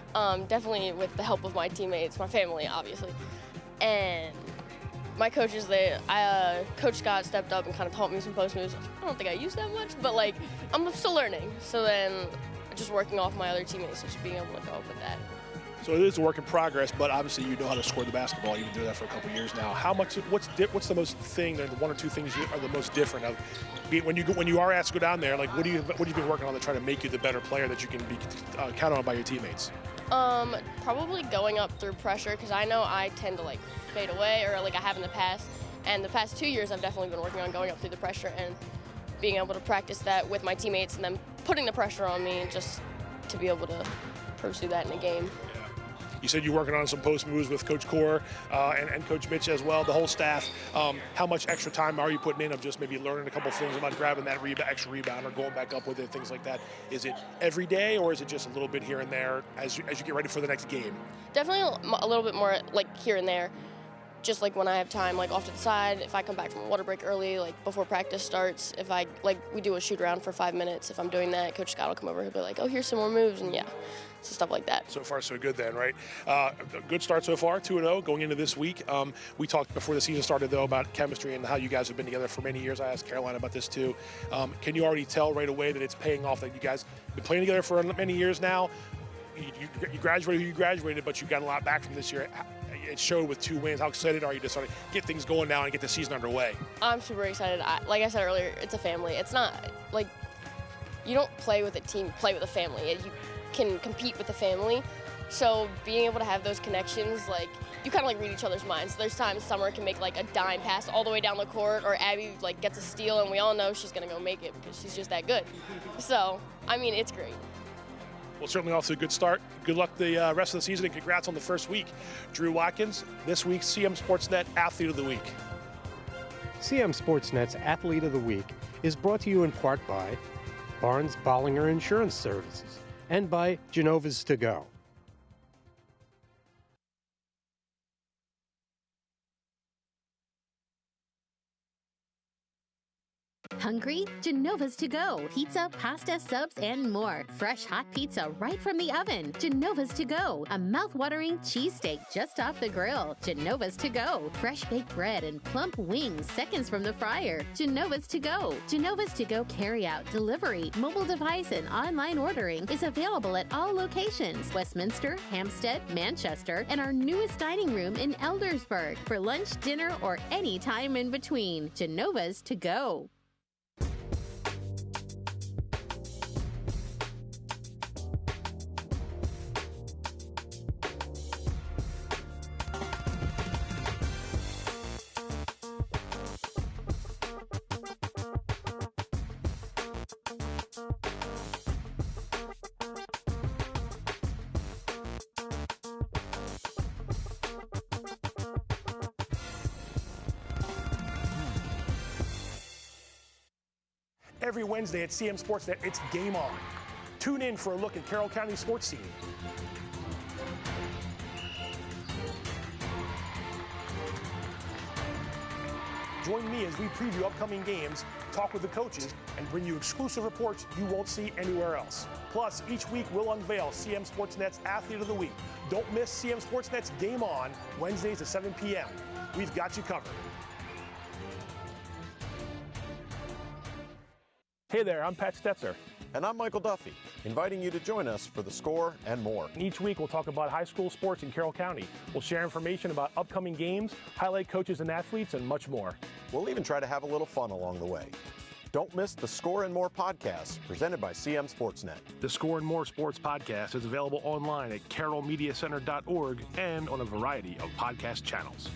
Definitely with the help of my teammates, my family, obviously, and my coaches. Coach Scott stepped up and kind of taught me some post moves. I don't think I used that much, but like I'm still learning. So then, just working off my other teammates, just being able to go up with that. So it is a work in progress, but obviously you know how to score the basketball. You've been doing that for a couple of years now. What's the most thing, or the one or two things are the most different of when you are asked to go down there? Like what have you been working on to try to make you the better player that you can be counted on by your teammates? Probably going up through pressure, because I know I tend to like fade away, or like I have in the past. And the past 2 years, I've definitely been working on going up through the pressure and being able to practice that with my teammates, and then putting the pressure on me just to be able to pursue that in a game. You said you're working on some post moves with Coach Core and Coach Mitch as well, the whole staff. How much extra time are you putting in of just maybe learning a couple things about grabbing that extra rebound or going back up with it, things like that? Is it every day, or is it just a little bit here and there as you get ready for the next game? Definitely a little bit more like here and there, just like when I have time, like off to the side, if I come back from a water break early, like before practice starts, if I, like, we do a shoot around for 5 minutes. If I'm doing that, Coach Scott will come over, he'll be like, oh, here's some more moves, and yeah, so stuff like that. So far, so good then, right? A good start so far, 2-0 going into this week. We talked before the season started, though, about chemistry and how you guys have been together for many years. I asked Caroline about this, too. Can you already tell right away that it's paying off, that you guys have been playing together for many years now? You graduated who you graduated, but you got a lot back from this year. It showed with 2 wins. How excited are you to sort of get things going now and get the season underway? I'm super excited. Like I said earlier, it's a family. It's not like you don't play with a team, you play with a family. You can compete with a family. So being able to have those connections, like you kind of like read each other's minds. There's times Summer can make like a dime pass all the way down the court, or Abby like gets a steal, and we all know she's gonna go make it because she's just that good. So I mean, it's great. Well, certainly off to a good start. Good luck the rest of the season, and congrats on the first week. Drew Watkins, this week's CMSportsNet Athlete of the Week. CMSportsNet's Athlete of the Week is brought to you in part by Barnes Bollinger Insurance Services and by Genova's To Go. Hungry? Genova's To Go. Pizza, pasta, subs, and more. Fresh hot pizza right from the oven. Genova's To Go. A mouth-watering cheesesteak just off the grill. Genova's To Go. Fresh baked bread and plump wings seconds from the fryer. Genova's To Go. Genova's To Go carry-out, delivery, mobile device, and online ordering is available at all locations. Westminster, Hampstead, Manchester, and our newest dining room in Eldersburg. For lunch, dinner, or any time in between. Genova's To Go. Every Wednesday at CMSportsNet, it's Game On. Tune in for a look at Carroll County sports scene. Join me as we preview upcoming games, talk with the coaches, and bring you exclusive reports you won't see anywhere else. Plus, each week we'll unveil CMSportsNet's Athlete of the Week. Don't miss CMSportsNet's Game On, Wednesdays at 7 p.m. We've got you covered. Hey there, I'm Pat Stetzer. And I'm Michael Duffy, inviting you to join us for The Score and more. And each week we'll talk about high school sports in Carroll County. We'll share information about upcoming games, highlight coaches and athletes, and much more. We'll even try to have a little fun along the way. Don't miss The Score and More podcast presented by CMSportsNet. The Score and More Sports podcast is available online at carrollmediacenter.org and on a variety of podcast channels.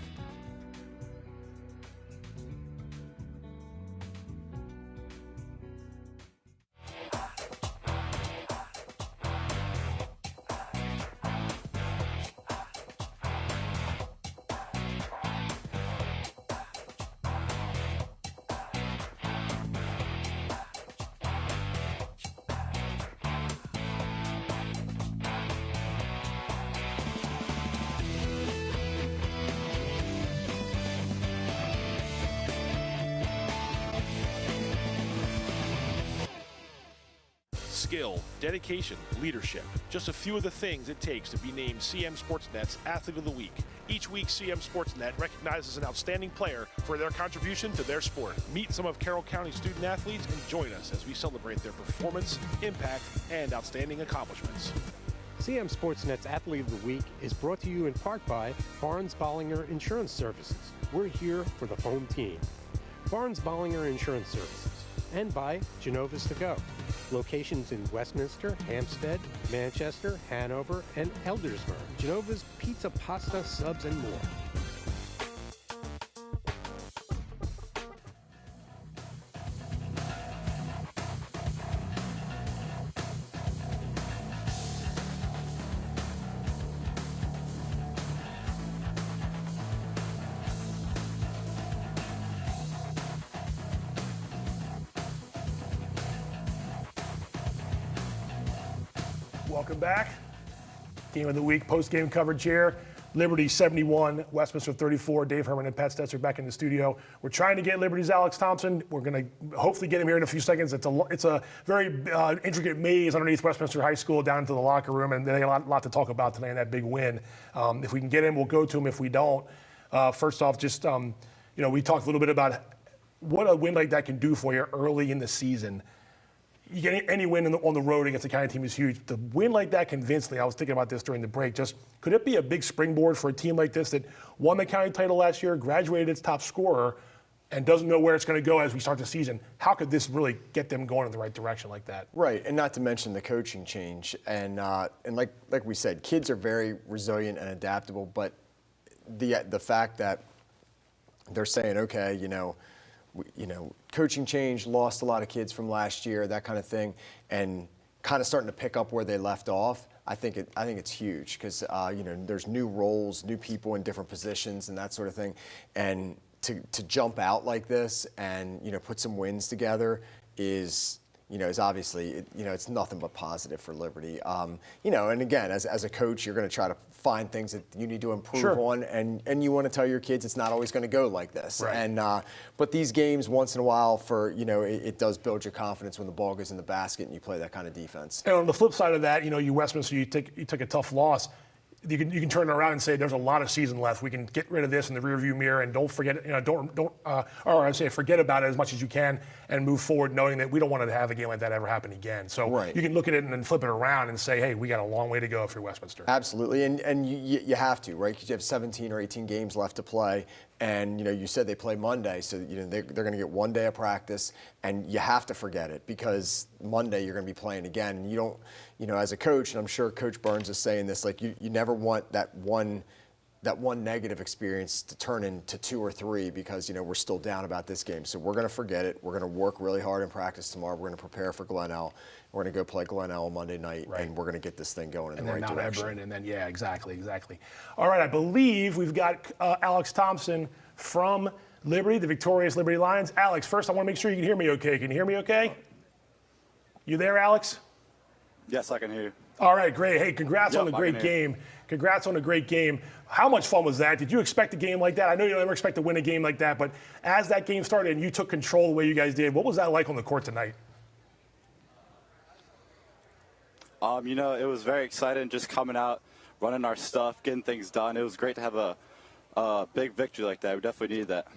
Skill, dedication, leadership. Just a few of the things it takes to be named CMSportsNet's Athlete of the Week. Each week, CMSportsNet recognizes an outstanding player for their contribution to their sport. Meet some of Carroll County student athletes and join us as we celebrate their performance, impact, and outstanding accomplishments. CMSportsNet's Athlete of the Week is brought to you in part by Barnes Bollinger Insurance Services. We're here for the home team. Barnes Bollinger Insurance Services. And by Genova's To Go. Locations in Westminster, Hampstead, Manchester, Hanover, and Eldersburg. Genova's pizza, pasta, subs, and more. Welcome back. Game of the Week, post-game coverage here. Liberty 71, Westminster 34. Dave Herman and Pat Stetzer back in the studio. We're trying to get Liberty's Alex Thompson. We're going to hopefully get him here in a few seconds. It's a very intricate maze underneath Westminster High School down to the locker room, and they got a lot to talk about tonight in that big win. If we can get him, we'll go to him. If we don't, first off, just we talked a little bit about what a win like that can do for you early in the season. You get any win on the road against the county team is huge. The win like that convincingly, I was thinking about this during the break, just could it be a big springboard for a team like this that won the county title last year, graduated its top scorer, and doesn't know where it's going to go as we start the season? How could this really get them going in the right direction like that? Right, and not to mention the coaching change. And like we said, kids are very resilient and adaptable, but the fact that they're saying, okay, coaching change, lost a lot of kids from last year, that kind of thing, and kind of starting to pick up where they left off. I think it's huge because there's new roles, new people in different positions, and that sort of thing. And to jump out like this and put some wins together is obviously it's nothing but positive for Liberty. And again, as a coach, you're going to try to find things that you need to improve on, and you want to tell your kids it's not always going to go like this. Right. And but these games once in a while, it does build your confidence when the ball goes in the basket and you play that kind of defense. And on the flip side of that, you Westminster, you took a tough loss. You can turn it around and say there's a lot of season left. We can get rid of this in the rearview mirror and don't forget it. Forget about it as much as you can and move forward, knowing that we don't want to have a game like that ever happen again. So you can look at it and then flip it around and say, hey, we got a long way to go if you're Westminster. Absolutely, and you have to, right? Because you have 17 or 18 games left to play, and you said they play Monday, so they're going to get one day of practice, and you have to forget it because Monday you're going to be playing again, and you don't. As a coach, and I'm sure Coach Burns is saying this, like you never want that one negative experience to turn into 2 or 3 because we're still down about this game. So we're going to forget it. We're going to work really hard in practice tomorrow. We're going to prepare for Glenelg. We're going to go play Glenelg on Monday night, and we're going to get this thing going in the right direction. And then exactly. All right, I believe we've got Alex Thompson from Liberty, the victorious Liberty Lions. Alex, first I want to make sure you can hear me okay. Can you hear me okay? You there, Alex? Yes, I can hear you. All right, great. Hey, congrats on a great game. Congrats on a great game. How much fun was that? Did you expect a game like that? I know you don't ever expect to win a game like that, but as that game started and you took control the way you guys did, what was that like on the court tonight? It was very exciting just coming out, running our stuff, getting things done. It was great to have a big victory like that. We definitely needed that.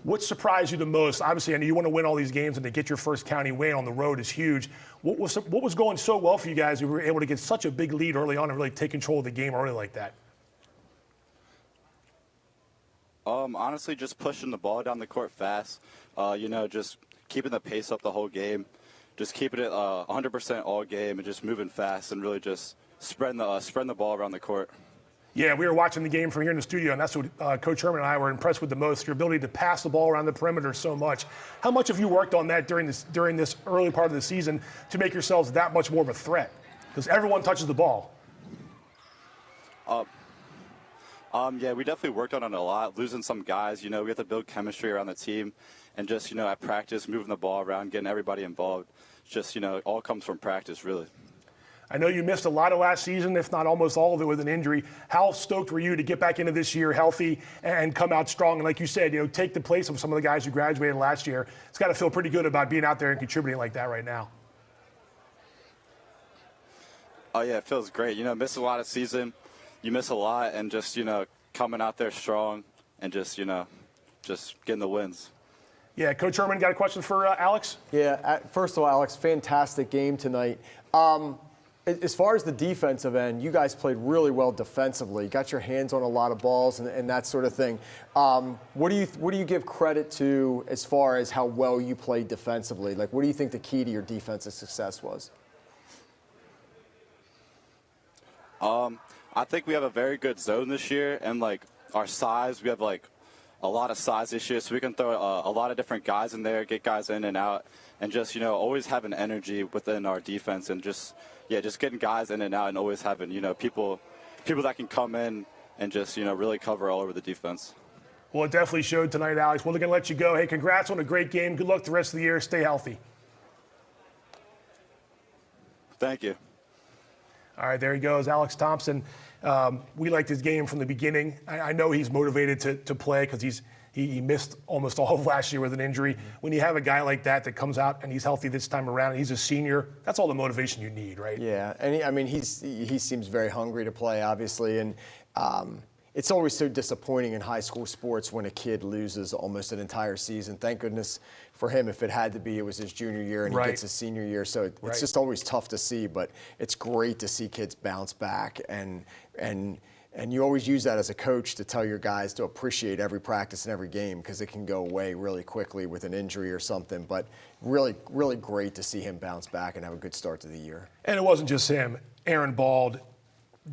What surprised you the most? Obviously, I know you want to win all these games, and to get your first county win on the road is huge. What was going so well for you guys? You were able to get such a big lead early on and really take control of the game early like that. Honestly, just pushing the ball down the court fast. Just keeping the pace up the whole game. Just keeping it 100% all game and just moving fast and really just spreading the ball around the court. Yeah, we were watching the game from here in the studio, and that's what Coach Herman and I were impressed with the most, your ability to pass the ball around the perimeter so much. How much have you worked on that during this early part of the season to make yourselves that much more of a threat? Because everyone touches the ball. Yeah, we definitely worked on it a lot, losing some guys. We have to build chemistry around the team and just, at practice, moving the ball around, getting everybody involved. Just, it all comes from practice, really. I know you missed a lot of last season, if not almost all of it with an injury. How stoked were you to get back into this year healthy and come out strong? And like you said, take the place of some of the guys who graduated last year. It's got to feel pretty good about being out there and contributing like that right now. Oh, yeah, it feels great. Miss a lot of season. You miss a lot, and just, coming out there strong and just getting the wins. Yeah, Coach Herman, got a question for Alex? Yeah, first of all, Alex, fantastic game tonight. As far as the defensive end, you guys played really well defensively. Got your hands on a lot of balls and that sort of thing. What do you give credit to as far as how well you played defensively? Like, what do you think the key to your defensive success was? I think we have a very good zone this year, and our size, we have a lot of size this year, so we can throw a lot of different guys in there, get guys in and out, and just always having energy within our defense, and just getting guys in and out, and always having people that can come in and just really cover all over the defense. Well, it definitely showed tonight, Alex. We're going to let you go. Hey, congrats on a great game. Good luck the rest of the year. Stay healthy. Thank you. All right, there he goes, Alex Thompson. We liked his game from the beginning. I know he's motivated to play because he missed almost all of last year with an injury. When you have a guy like that comes out and he's healthy this time around and he's a senior, that's all the motivation you need, right? Yeah, and he seems very hungry to play, obviously, and it's always so disappointing in high school sports when a kid loses almost an entire season. Thank goodness for him, if it had to be, it was his junior year and he gets his senior year. So it's just always tough to see, but it's great to see kids bounce back. And you always use that as a coach to tell your guys to appreciate every practice and every game because it can go away really quickly with an injury or something. But really, really great to see him bounce back and have a good start to the year. And it wasn't just him. Aaron Bald,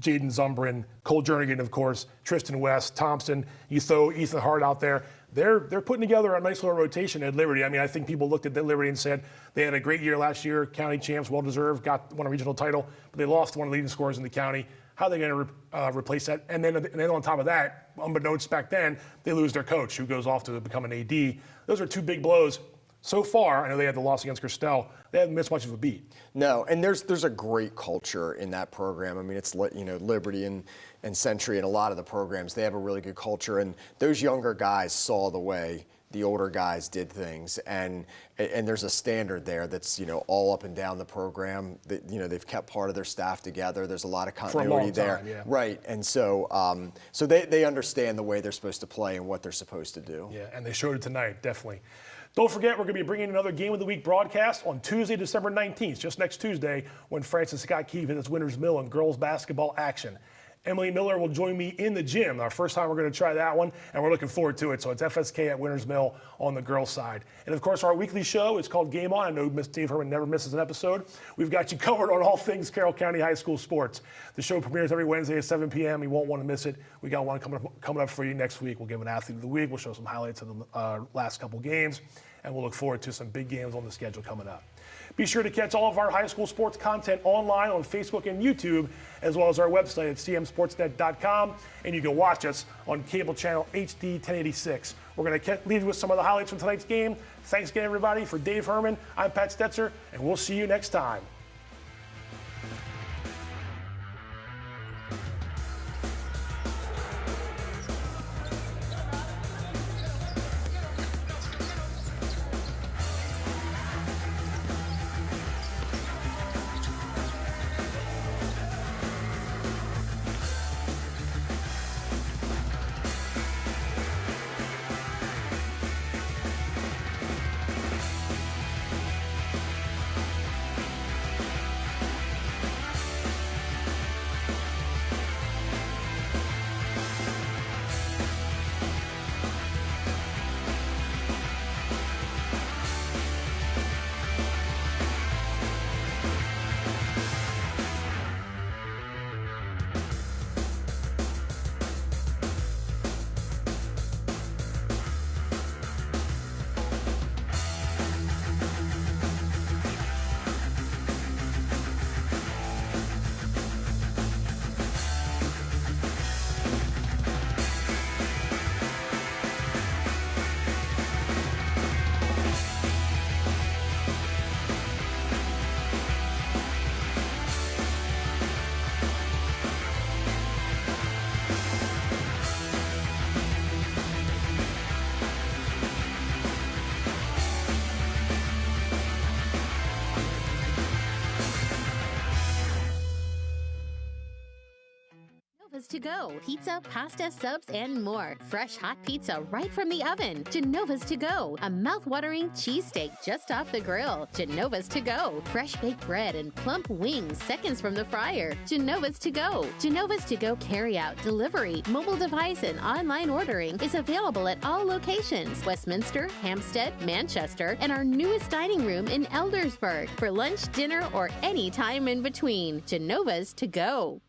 Jaden Zumbrin, Cole Jernigan, of course, Tristan West, Thompson, you throw Ethan Hart out there. They're putting together a nice little rotation at Liberty. I mean, I think people looked at Liberty and said they had a great year last year, county champs, well-deserved, won a regional title, but they lost one of the leading scorers in the county. How are they going to replace that? And then on top of that, unbeknownst back then, they lose their coach who goes off to become an AD. Those are two big blows. So far, I know they had the loss against Christelle. They haven't missed much of a beat. No, and there's a great culture in that program. I mean, it's Liberty and Century and a lot of the programs, they have a really good culture. And those younger guys saw the way the older guys did things, and there's a standard there that's all up and down the program. That they've kept part of their staff together. There's a lot of continuity there, right? And so they understand the way they're supposed to play and what they're supposed to do. Yeah, and they showed it tonight, definitely. Don't forget, we're going to be bringing another Game of the Week broadcast on Tuesday, December 19th, just next Tuesday, when Francis Scott Key visits Winters Mill in girls basketball action. Emily Miller will join me in the gym. Our first time we're going to try that one, and we're looking forward to it. So it's FSK at Winters Mill on the girls' side. And, of course, our weekly show is called Game On. I know Dave Herman never misses an episode. We've got you covered on all things Carroll County High School sports. The show premieres every Wednesday at 7 p.m. You won't want to miss it. We got one coming up for you next week. We'll give an athlete of the week. We'll show some highlights of the last couple games, and we'll look forward to some big games on the schedule coming up. Be sure to catch all of our high school sports content online on Facebook and YouTube, as well as our website at CMSportsNet.com, and you can watch us on cable channel HD 1086. We're going to leave you with some of the highlights from tonight's game. Thanks again, everybody. For Dave Herman, I'm Pat Stetzer, and we'll see you next time. To go. Pizza, pasta, subs, and more. Fresh hot pizza right from the oven. Genova's to go. A mouth-watering cheesesteak just off the grill. Genova's to go. Fresh baked bread and plump wings seconds from the fryer. Genova's to go. Genova's to go carry-out, delivery, mobile device, and online ordering is available at all locations. Westminster, Hampstead, Manchester, and our newest dining room in Eldersburg for lunch, dinner, or any time in between. Genova's to go.